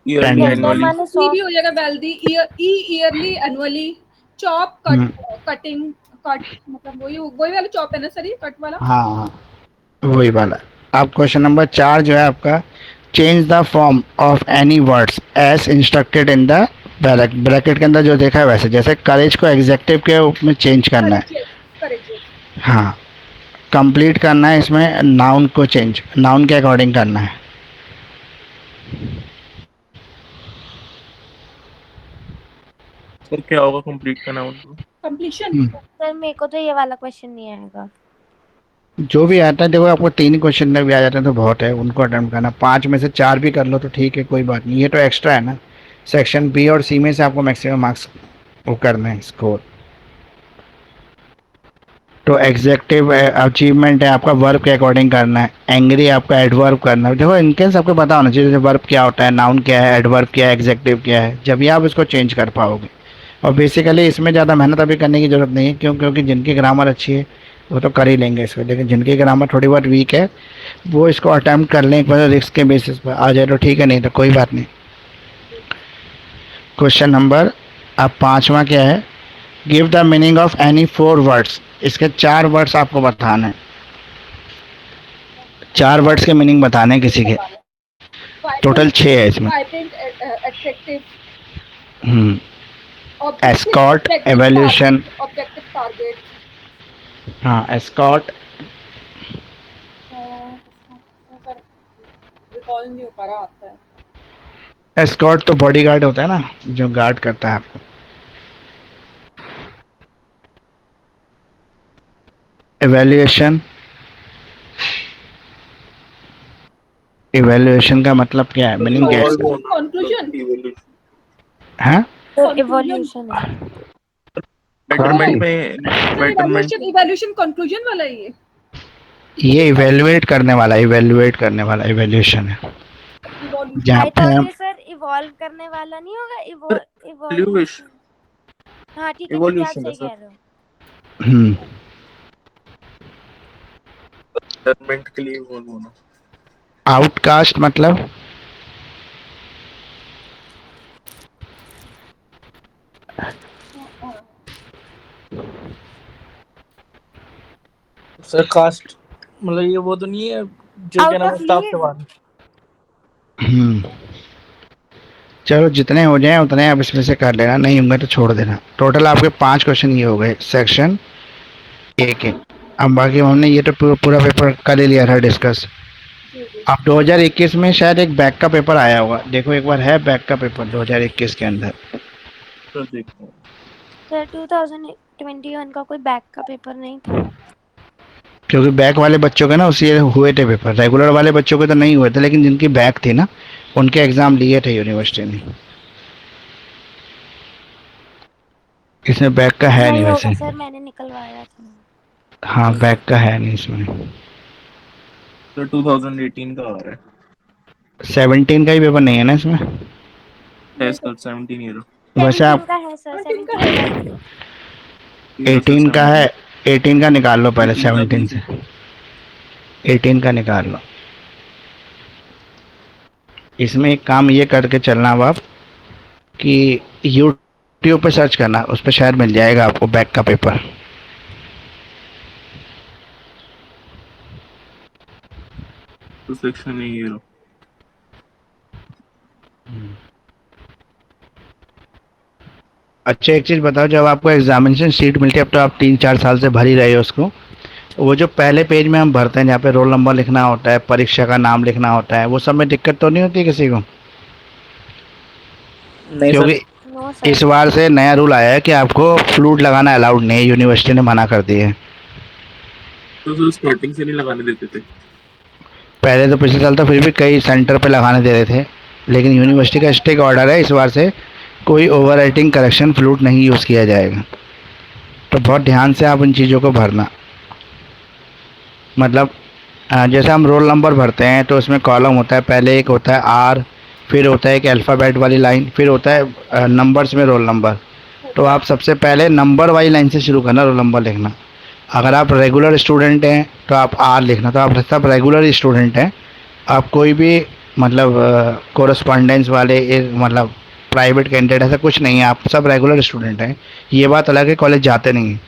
Yearly Pending. Annually मैंने सी भी हो जाएगा, wealthy, yearly, annually, chop, cutting, cut मतलब वही वाला चॉप है ना सर, ये कट वाला। हाँ हाँ वही वाला। अब क्वेश्चन नंबर 4 जो है आपका, change the form of any words as instructed in the bracket के अंदर जो देखा है वैसे, जैसे करेज को एग्जेक्टिव के में चेंज करना है। करेक्ट। हाँ, कंप्लीट करना है इसमें, नाउन को चेंज, नाउन के अकॉर्डिंग करना है। सर क्या होगा कंप्लीट करना उनको? कंप्लीशन। सर मेरे को तो ये वाला क्वेश्चन नहीं आएगा। जो भी आता है, देखो आपको 3 क्वेश्चन में भी आ जाते हैं तो बहुत है, उनको अटेम्प्ट करना। 5 में से 4 भी कर लो तो ठीक है, कोई बात नहीं, ये तो एक्स्ट्रा है ना। सेक्शन बी और सी में से आपको मैक्सिमम मार्क्स वो करना है, स्कोर। तो एग्जेक्टिव अचीवमेंट है आपका, वर्ब के अकॉर्डिंग करना है। एंग्री आपका एडवर्ब करना है। देखो इनके सबको पता होना चाहिए, जैसे वर्ब क्या होता है, नाउन क्या है, एडवर्ब क्या है, एग्जेक्टिव क्या है, जब भी आप इसको चेंज कर पाओगे। और बेसिकली इसमें ज़्यादा मेहनत अभी करने की ज़रूरत नहीं है, क्योंकि जिनकी ग्रामर अच्छी है वो तो कर ही लेंगे इसको, लेकिन जिनकी ग्रामर थोड़ी बहुत वीक है वो इसको अटैम्प्ट कर लें, एक बार रिस्क के बेसिस पर आ जाए तो ठीक है, नहीं तो कोई बात नहीं। क्वेश्चन नंबर अब 5वां क्या है, give the meaning of any 4 words. इसके 4 वर्ड्स आपको बताने हैं, 4 वर्ड्स के मीनिंग बताने हैं किसी के, टोटल 6 है इसमें। Escort, evolution, objective, target. हाँ एस्कॉर्ट, रिकॉल नहीं हो पा रहा, आता है। एस्कॉर्ट तो बॉडीगार्ड होता है ना, जो गार्ड करता है आपको। एवैल्यूएशन, इवैल्यूएशन का मतलब क्या है, मीनिंग क्या है इसका? कंक्लूजन। हाँ इवोल्यूशन है। बेटरमेंट में बेटरमेंट इवैल्यूएशन कंक्लूजन वाला ही है। ये इवैल्यूएट करने वाला, इवैल्यूएट करने वाला इवैल्यूएशन है, जहाँ आई पे थॉट हम ये सर इवॉल्व करने वाला नहीं होगा, इवोल्यूशन हाँ ठीक है, ठीक है, आप Evolution सही है, सर। कह रहे हो। बेटरमेंट के लिए वो होना। आउटकास्ट मतलब सर कास्ट मतलब ये वो तो नहीं है जो Out क्या नाम है of स्टाफ leave. के बारे में? चलो जितने हो जाए उतने आप इसमें से कर लेना, नहीं होंगे तो छोड़ देना। टोटल आपके 5 क्वेश्चन ये हो गए सेक्शन ए के। अब बाकी हमने ये तो पूरा पेपर कर ही लिया था डिस्कस। अब 2021 में शायद एक बैक का पेपर आया होगा, देखो एक बार, है बैक का पेपर 2021 के अंदर? तो देखो सर 2021 का कोई बैक का पेपर नहीं था, क्योंकि बैक वाले बच्चों के ना उसी हुए थे पेपर, रेगुलर वाले बच्चों के तो नहीं हुए थे, लेकिन जिनकी बैक थी ना उनके एग्ज़ाम लिए थे यूनिवर्सिटी ने। इसमें बैक का है नहीं नहीं वैसे। होगा सर, मैंने निकलवाया था। हाँ, बैक का है नहीं इसमें। तो 2018 का आ रहा है। 17 का ही पेपर नहीं है ना इसमें। है सर 17 ईयर। वैसे 17 आप का है सर, 17 का 17 का है। है। 18 का है, 18 का निकाल लो पहले 18 का 17 भी से। 18 का निकाल लो। इसमें एक काम ये करके चलना अब आप कि यूट्यूब पे सर्च करना, उस पर शायद मिल जाएगा आपको बैक का पेपर। तो सेक्शन है ये। अच्छा, एक चीज़ बताओ, जब आपको एग्जामिनेशन सीट मिलती है, अब तो आप 3-4 साल से भर ही रहे हो उसको, वो जो पहले पेज में हम भरते हैं जहाँ पे रोल नंबर लिखना होता है, परीक्षा का नाम लिखना होता है, वो सब में दिक्कत तो नहीं होती किसी को? नहीं सर। क्योंकि नो सर। इस बार से नया रूल आया है कि आपको फ्लूट लगाना अलाउड नहीं है, यूनिवर्सिटी ने मना कर दी है। तो स्टार्टिंग से नहीं लगाने देते थे। पहले तो पिछले साल तो फिर भी कई सेंटर पे लगाने दे रहे थे, लेकिन यूनिवर्सिटी का स्ट्रिक्ट ऑर्डर है, इस बार से कोई ओवर राइटिंग करेक्शन फ्लूट नहीं यूज़ किया जाएगा। तो बहुत ध्यान से आप उन चीज़ों को भरना। मतलब जैसे हम रोल नंबर भरते हैं तो उसमें कॉलम होता है, पहले एक होता है आर, फिर होता है एक अल्फ़ाबेट वाली लाइन, फिर होता है नंबर्स में रोल नंबर। तो आप सबसे पहले नंबर वाली लाइन से शुरू करना रोल नंबर लिखना। अगर आप रेगुलर स्टूडेंट हैं तो आप आर लिखना, तो आप सब रेगुलर स्टूडेंट हैं। आप कोई भी मतलब कोरस्पॉन्डेंस वाले मतलब प्राइवेट कैंडिडेट ऐसा कुछ नहीं है, आप सब रेगुलर स्टूडेंट हैं। ये बात अलग है कॉलेज जाते नहीं हैं,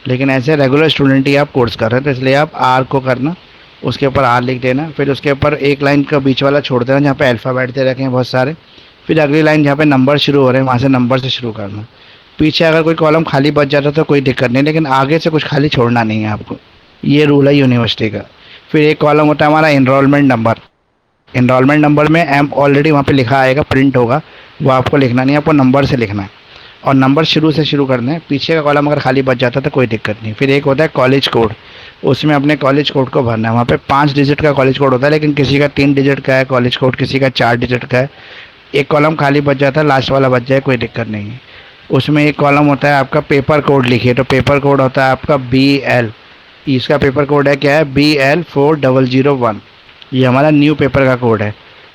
लेकिन ऐसे रेगुलर स्टूडेंट ही आप कोर्स कर रहे हैं, तो इसलिए आप आर को करना, उसके ऊपर आर लिख देना, फिर उसके ऊपर एक लाइन का बीच वाला छोड़ देना जहाँ पे अल्फ़ाबेट दे रखे हैं बहुत सारे, फिर अगली लाइन जहाँ पे नंबर शुरू हो रहे हैं वहाँ से नंबर से शुरू करना। पीछे अगर कोई कॉलम खाली बच जाता तो कोई दिक्कत नहीं, लेकिन आगे से कुछ खाली छोड़ना नहीं है आपको, ये रूल है यूनिवर्सिटी का। फिर एक कॉलम होता है हमारा इनरोलमेंट नंबर। इनरोलमेंट नंबर में एम ऑलरेडी वहाँ पे लिखा आएगा, प्रिंट होगा, वो आपको लिखना नहीं है, आपको नंबर से लिखना है और नंबर शुरू से शुरू करना है। पीछे का कॉलम अगर खाली बच जाता तो कोई दिक्कत नहीं। फिर एक होता है कॉलेज कोड, उसमें अपने कॉलेज कोड को भरना है। वहाँ पे 5 डिजिट का कॉलेज कोड होता है, लेकिन किसी का 3 डिजिट का है कॉलेज कोड, किसी का 4 डिजिट का है। एक कॉलम खाली बच जाता है, लास्ट वाला बच जाए कोई दिक्कत नहीं है। उसमें एक कॉलम होता है आपका पेपर कोड लिखिए, तो पेपर कोड होता है आपका BL। इसका पेपर कोड है क्या है, BL4001। ये हमारा न्यू पेपर का कोड है।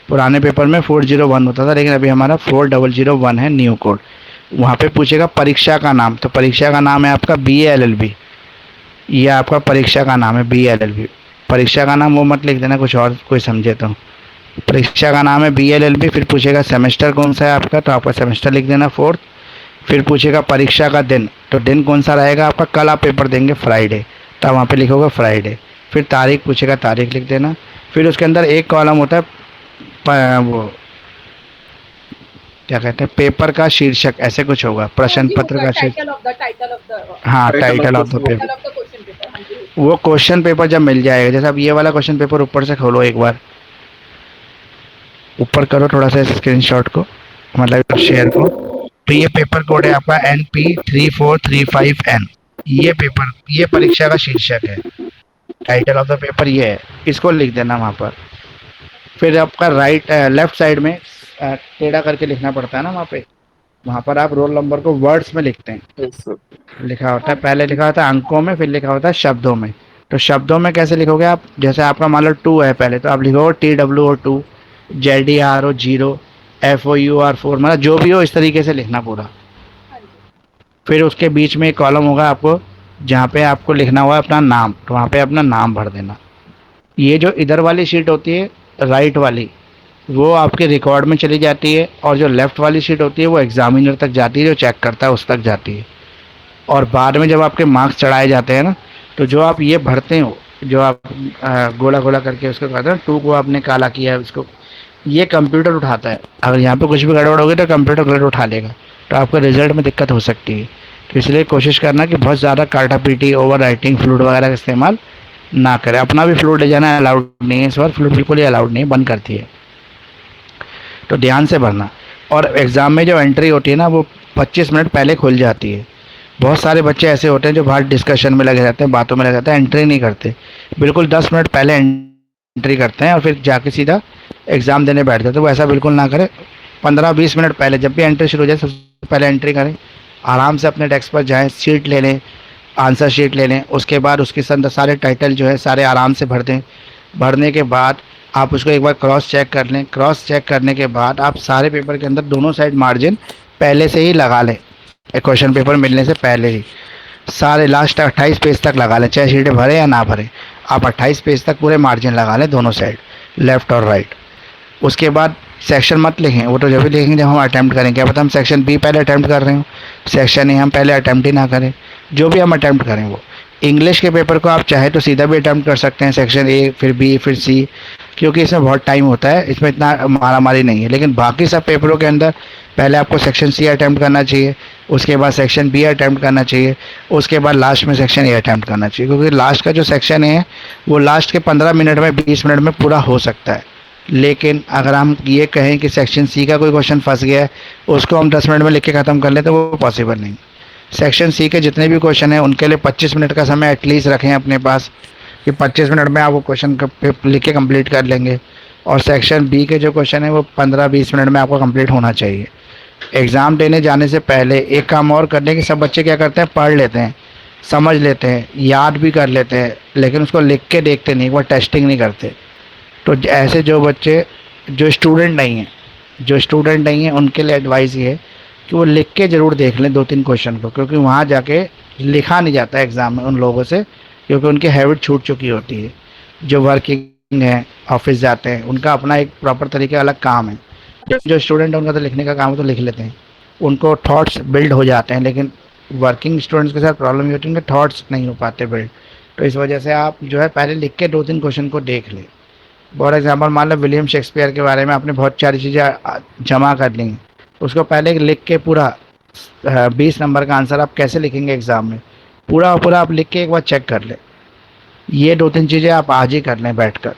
पुराने पेपर में 401 होता था, लेकिन अभी हमारा 4001 है न्यू कोड। वहाँ पे पूछेगा परीक्षा का नाम, तो परीक्षा का नाम है आपका BLLB। ये आपका परीक्षा का नाम है BLLB। परीक्षा का नाम वो मत लिख देना, कुछ और कोई समझे तो। परीक्षा का नाम है BLLB। फिर पूछेगा सेमेस्टर कौन सा है आपका, तो आपका सेमेस्टर लिख देना 4th। फिर पूछेगा परीक्षा का दिन, तो दिन कौन सा रहेगा आपका, कल आप पेपर देंगे फ्राइडे, तो वहाँ पे लिखोगे फ्राइडे। फिर तारीख पूछेगा, तारीख लिख देना। फिर उसके अंदर एक कॉलम होता है वो क्या कहते हैं, पेपर का शीर्षक ऐसे कुछ होगा, प्रश्न पत्र का शीर्षक। टाइटल ऑफ द हाँ, title of the paper. Question paper. हाँ जी। वो क्वेश्चन पेपर जब मिल जाएगा, जैसे अब ये वाला क्वेश्चन पेपर ऊपर से खोलो, एक बार ऊपर करो थोड़ा सा स्क्रीनशॉट को, मतलब शेयर को। तो ये पेपर कोड है आपका NP3435N। ये परीक्षा का शीर्षक है, टाइटल ऑफ द पेपर ये है, इसको लिख देना वहाँ पर। फिर आपका लेफ्ट साइड में टेढ़ा करके लिखना पड़ता है ना वहाँ पर आप रोल नंबर को वर्ड्स में लिखते हैं। लिखा होता है, पहले लिखा होता है अंकों में, फिर लिखा होता है शब्दों में। तो शब्दों में कैसे लिखोगे आप, जैसे आपका मान लो 2 है पहले, तो आप लिखोगे TWO2, ZERO0, FOUR4, मतलब जो भी हो इस तरीके से लिखना पूरा। फिर उसके बीच में एक कॉलम होगा आपको जहाँ पे आपको लिखना हुआ अपना नाम, तो वहाँ पे अपना नाम भर देना। ये जो इधर वाली शीट होती है राइट वाली, वो आपके रिकॉर्ड में चली जाती है, और जो लेफ़्ट वाली शीट होती है वो एग्जामिनर तक जाती है, जो चेक करता है उस तक जाती है। और बाद में जब आपके मार्क्स चढ़ाए जाते हैं ना, तो जो आप ये भरते हो, जो आप गोला गोला करके उसको कहते हैं 2 को आपने काला किया है, उसको ये कंप्यूटर उठाता है। अगर यहाँ पे कुछ भी गड़बड़ होगी तो कंप्यूटर गलत उठा लेगा, तो आपके रिजल्ट में दिक्कत हो सकती है। तो इसलिए कोशिश करना कि बहुत ज़्यादा काटा पीटी, ओवर राइटिंग, फ्लूट वगैरह का इस्तेमाल ना करें। अपना भी फ्लूट ले जाना अलाउड नहीं है इस बार, फ्लूट बिल्कुल ही अलाउड नहीं है, बंद करती है। तो ध्यान से भरना। और एग्ज़ाम में जो एंट्री होती है ना, वो 25 मिनट पहले खुल जाती है। बहुत सारे बच्चे ऐसे होते हैं जो बाहर डिस्कशन में लगे रहते हैं, बातों में लगे रहते हैं, एंट्री नहीं करते। बिल्कुल 10 मिनट पहले एंट्री करते हैं और फिर जाके सीधा एग्ज़ाम देने बैठते हैं, तो वो ऐसा बिल्कुल ना करें। 15-20 मिनट पहले जब भी एंट्री शुरू हो जाए सबसे पहले एंट्री करें, आराम से अपने डेस्क पर जाएं, सीट ले लें, आंसर शीट ले लें, उसके बाद उसके अंदर सारे टाइटल जो है सारे आराम से भर दें। भरने के बाद आप उसको एक बार क्रॉस चेक कर लें। क्रॉस चेक करने के बाद आप सारे पेपर के अंदर दोनों साइड मार्जिन पहले से ही लगा लें, क्वेश्चन पेपर मिलने से पहले ही सारे लास्ट 28 पेज तक लगा लें, चाहे शीटें भरे या ना भरे, आप 28 पेज तक पूरे मार्जिन लगा लें दोनों साइड, लेफ़्ट और राइट। उसके बाद सेक्शन मत लिखें, वो तो जब भी लिखेंगे जब हम अटैम्प्ट करेंगे, क्या पता हम सेक्शन बी पहले अटैम्प्ट कर रहे हो, सेक्शन ए हम पहले अटैम्प्ट ही ना करें, जो भी हम अटैम्प्ट करें वो। इंग्लिश के पेपर को आप चाहे तो सीधा भी अटैम्प्ट कर सकते हैं, सेक्शन ए फिर बी फिर सी, क्योंकि इसमें बहुत टाइम होता है, इसमें इतना मारामारी नहीं है। लेकिन बाकी सब पेपरों के अंदर पहले आपको सेक्शन सी अटैम्प्ट करना चाहिए, उसके बाद सेक्शन बी अटैम्प्ट करना चाहिए, उसके बाद लास्ट में सेक्शन ए अटैम्प्ट करना चाहिए, क्योंकि लास्ट का जो सेक्शन है वो लास्ट के 15 मिनट में 20 मिनट में पूरा हो सकता है। लेकिन अगर हम ये कहें कि सेक्शन सी का कोई क्वेश्चन फंस गया है, उसको हम 10 मिनट में लिख के ख़त्म कर लें, तो वो पॉसिबल नहीं। सेक्शन सी के जितने भी क्वेश्चन हैं उनके लिए 25 मिनट का समय एटलीस्ट रखें अपने पास, कि 25 मिनट में आप वो क्वेश्चन लिख के कंप्लीट कर लेंगे। और सेक्शन बी के जो क्वेश्चन है वो 15-20 मिनट में आपको कंप्लीट होना चाहिए। एग्ज़ाम देने जाने से पहले एक काम और करने कि सब बच्चे क्या करते हैं, पढ़ लेते हैं, समझ लेते हैं, याद भी कर लेते हैं, लेकिन उसको लिख के देखते नहीं, वो टेस्टिंग नहीं करते। तो ऐसे जो बच्चे जो स्टूडेंट नहीं हैं उनके लिए एडवाइस ये है कि वो लिख के ज़रूर देख लें 2-3 क्वेश्चन को, क्योंकि वहाँ जाके लिखा नहीं जाता एग्ज़ाम में उन लोगों से, क्योंकि उनकी हैबिट छूट चुकी होती है। जो वर्किंग है, ऑफिस जाते हैं, उनका अपना एक प्रॉपर तरीके का अलग काम है। जो स्टूडेंट है उनका तो लिखने का काम है, तो लिख लेते हैं, उनको थॉट्स बिल्ड हो जाते हैं। लेकिन वर्किंग स्टूडेंट्स के साथ प्रॉब्लम ये होती है, उनके थॉट्स नहीं हो पाते बिल्ड। तो इस वजह से आप जो है पहले लिख के 2-3 क्वेश्चन को देख लें। फॉर एग्जाम्पल मान लो विलियम शेक्सपियर के बारे में आपने बहुत सारी चीज़ें जमा कर ली, उसको पहले लिख के पूरा 20 नंबर का आंसर आप कैसे लिखेंगे एग्ज़ाम में, पूरा आप लिख के एक बार चेक कर लें। ये 2-3 चीज़ें आप आज ही कर लें बैठकर।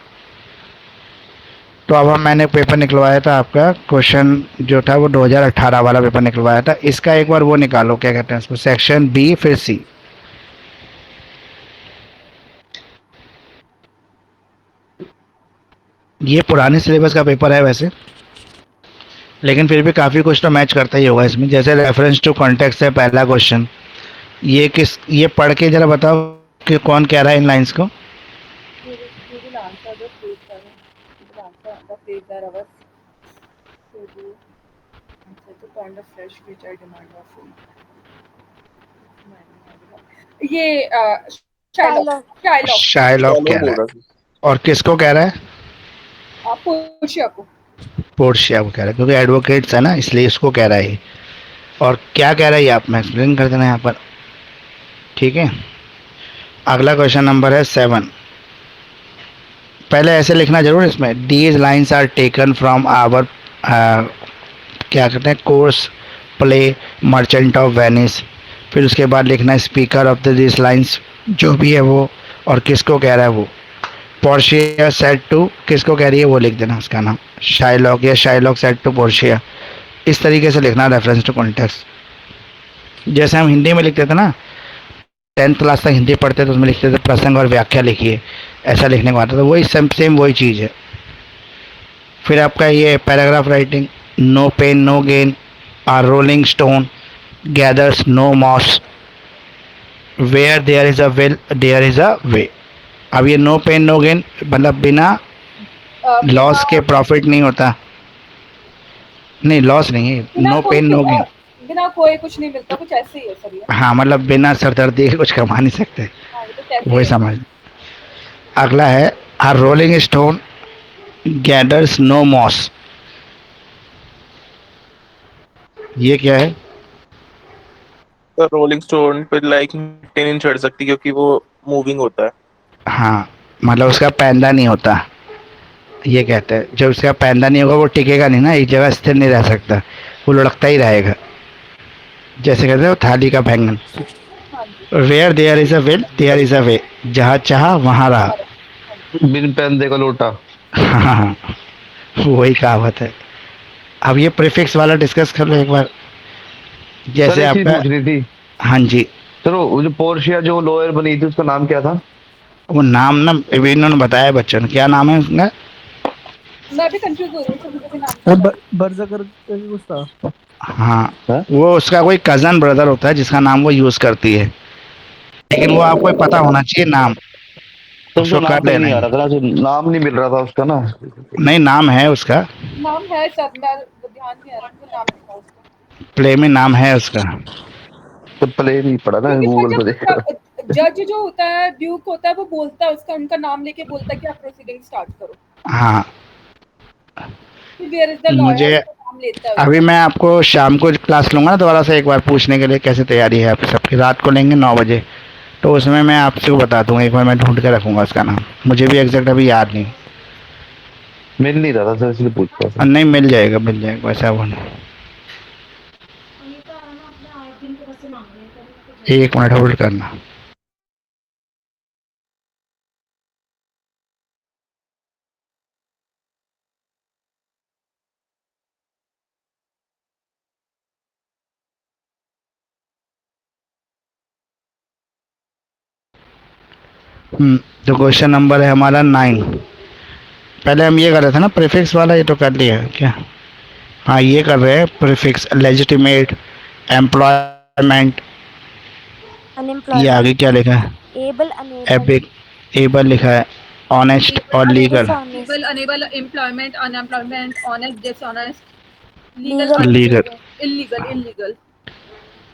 तो अब मैंने पेपर निकलवाया था, आपका क्वेश्चन जो था वो 2018 वाला पेपर निकलवाया था। इसका एक बार वो निकालो, क्या कहते हैं इसको, सेक्शन बी फिर सी। ये पुराने सिलेबस का पेपर है वैसे, लेकिन फिर भी काफ़ी कुछ तो मैच करता ही होगा इसमें। जैसे रेफरेंस टू कॉन्टेक्स्ट है पहला क्वेश्चन, ये पढ़ के ज़रा बताओ कि कौन कह रहा है इन लाइंस को। ये शाइलॉक कह रहा है, और किसको कह रहा है, पोर्शिया को कह रहा है, क्योंकि एडवोकेट्स है ना, इसलिए इसको कह रहा है। और क्या कह रहा है ये आप मैं एक्सप्लेन कर देना यहाँ पर, ठीक है। अगला क्वेश्चन नंबर है 7। पहले ऐसे लिखना जरूर इसमें, these lines are taken from our क्या कहते हैं course play Merchant of Venice. फिर उसके बाद लिखना स्पीकर ऑफ दिस लाइन्स जो भी है वो, और किसको कह रहा है वो। पोर्शिया सेड टू, किसको कह रही है वो लिख देना उसका नाम, शाइलॉक या शाइलॉक सेड टू पोर्शिया। इस तरीके से लिखना रेफरेंस टू कॉन्टेक्स्ट। जैसे हम हिंदी में लिखते थे ना, 10th क्लास तक हिंदी पढ़ते तो उसमें लिखते थे प्रसंग और व्याख्या लिखिए, ऐसा लिखने को आता था, वही सेम वही चीज़ है। फिर आपका ये paragraph writing, no pain no gain, a rolling stone gathers no moss, where there is a will there is a way. अब ये नो पेन नो गेन मतलब बिना लॉस के प्रॉफिट नहीं होता, नहीं लॉस नहीं है, नो पेन नो गेन, बिना कोई कुछ नहीं मिलता, कुछ ऐसे ही है सर ये। हाँ मतलब बिना सरदर्दी के कुछ कमा नहीं सकते, हाँ, ये तो कैसे वही है। समझ। अगला है a rolling stone gathers no moss, ये क्या है। रोलिंग स्टोन पे लाइक मिट्टी नहीं चढ़ सकती क्योंकि वो मूविंग होता है। हाँ मतलब उसका पैंदा नहीं होता, ये कहते हैं जब उसका पैंदा नहीं होगा वो टिकेगा नहीं ना, एक जगह स्थिर नहीं रह सकता, वो लुढ़कता ही रहेगा, जैसे कहते हैं थाली का बैंगन। Where there is a will there is a way, जहाँ चाहा वहाँ रहा, बिन पैंदे का लोटा। हाँ वही कहावत है। अब ये प्रीफिक्स वाला डिस्कस कर लो एक बार। जैसे सर, एक चीज आपका, पूछ रही थी, हाँ जी, चलो वो जो पोर्शिया जो लॉयर बनी थी उसका नाम क्या था। वो नाम ना अभी इन्होंने बताया बच्चों ने, क्या नाम है उसका, मैं भी कंफ्यूज हो रही हूँ, मुझे भी नाम बर्जर करके कुछ था। हाँ, हाँ? वो उसका कोई कजन ब्रदर होता है जिसका नाम वो यूज करती है, लेकिन वो आपको पता होना चाहिए नाम, तो उसको उसका नाम कर तो लेना नहीं आ है। रहा था ना, नाम नहीं मिल रहा था उसका ना। नहीं, नाम है उसका, नाम है शायद, मैं ध्यान नहीं आ रहा मुझे नाम नहीं था उसका। प्ले में नाम है उसका। तो प्ले नहीं पड़ा ना, क्योंकि गूगल पे देख रहा। जब जज जो होता है, ड्यूक होता है, वो बोलता है उसका उनका नाम लेके बोलता है कि आप प्रोसीडिंग स्टार्ट करो। हाँ, वेयर इज द लॉयर, मुझे नाम लेता है अभी उसका। मैं आपको शाम को क्लास लूंगा ना दोबारा से एक बार पूछने के लिए कैसे तैयारी है आप सबकी, रात को लेंगे 9 बजे, तो उसमें मैं आपसे बता दूंगा, एक बार मैं ढूंढ के रखूंगा उसका नाम, मुझे भी एग्जैक्ट अभी याद नहीं। मिल नहीं रहा था सर, इसलिए पूछ रहा था। नहीं, मिल जाएगा मिल जाएगा, वैसा वो नहीं। एक मिनट होल्ड करना। तो क्वेश्चन नंबर है हमारा 9। पहले हम ये कर रहे थे ना प्रीफिक्स वाला, ये तो कर लिया है क्या? हाँ, ये कर रहे हैं प्रीफिक्स, लेजिटिमेट, एम्प्लॉयमेंट, ये अनएम्प्लॉयमेंट, आगे क्या लिखा है? एबल, अनेबल, एपिक, एबल लिखा है, ऑनेस्ट और legal. Dishonest, able, unable, employment, unemployment, honest, dishonest, legal, legal, legal. Illegal, illegal.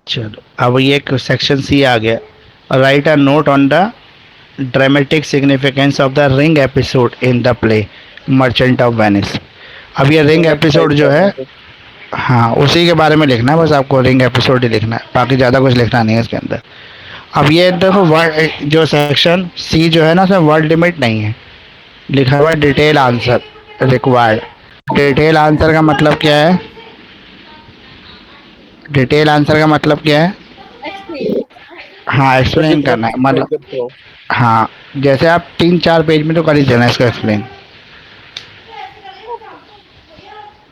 चलो, अब ये सेक्शन सी आ गया। Write a note on the dramatic significance of the ring episode in the play Merchant of Venice. अब ये ring episode जो है, हाँ उसी के बारे में लिखना है, बस आपको रिंग एपिसोड ही लिखना है, बाकी ज़्यादा कुछ लिखना नहीं है इसके अंदर। अब ये देखो वर्ड जो सेक्शन सी जो है ना, उसमें वर्ड लिमिट नहीं है, लिखा हुआ है detail answer required. Detail answer का मतलब क्या है? डिटेल आंसर का मतलब क्या है? एक्सप्लेन। हाँ, एक्सप्लेन करना है मतलब, हाँ जैसे आप 3-4 पेज में तो कर ही देना इसका एक्सप्लेन।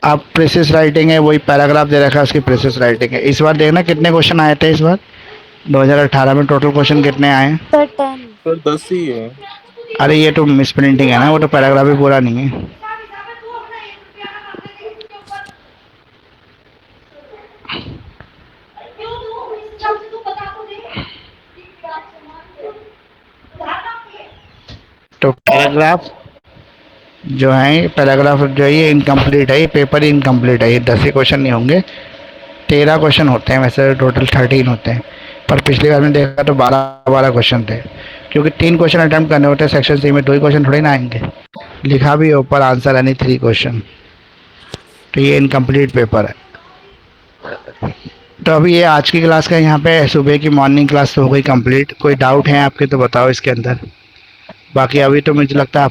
अब प्रेसिस राइटिंग है, वही पैराग्राफ दे रखा है, उसकी प्रेसिस राइटिंग है। इस बार देखना कितने क्वेश्चन आए थे इस बार 2018 में, टोटल क्वेश्चन कितने आए हैं? सर 10, सर 10 ही है। अरे ये तो मिस प्रिंटिंग है ना, वो तो पैराग्राफ भी पूरा नहीं है। तो पैराग्राफ जो है, पैराग्राफ जो है ये इनकम्प्लीट है, ये पेपर इनकम्प्लीट है, ये 10 ही क्वेश्चन नहीं होंगे, 13 क्वेश्चन होते हैं, वैसे टोटल 13 होते हैं, पर पिछली बार में देखा तो 12 क्वेश्चन थे, क्योंकि 3 क्वेश्चन अटेम्प्ट करने होते हैं सेक्शन सी में, 2 ही क्वेश्चन थोड़ी ना आएंगे। लिखा भी है ऊपर आंसर एनी 3 क्वेश्चन, तो ये इनकम्प्लीट पेपर है। तो अभी ये आज की क्लास का यहाँ पे सुबह की मॉर्निंग क्लास तो हो गई कंप्लीट। कोई डाउट है आपके तो बताओ इसके अंदर, बाकी अभी तो मुझे लगता है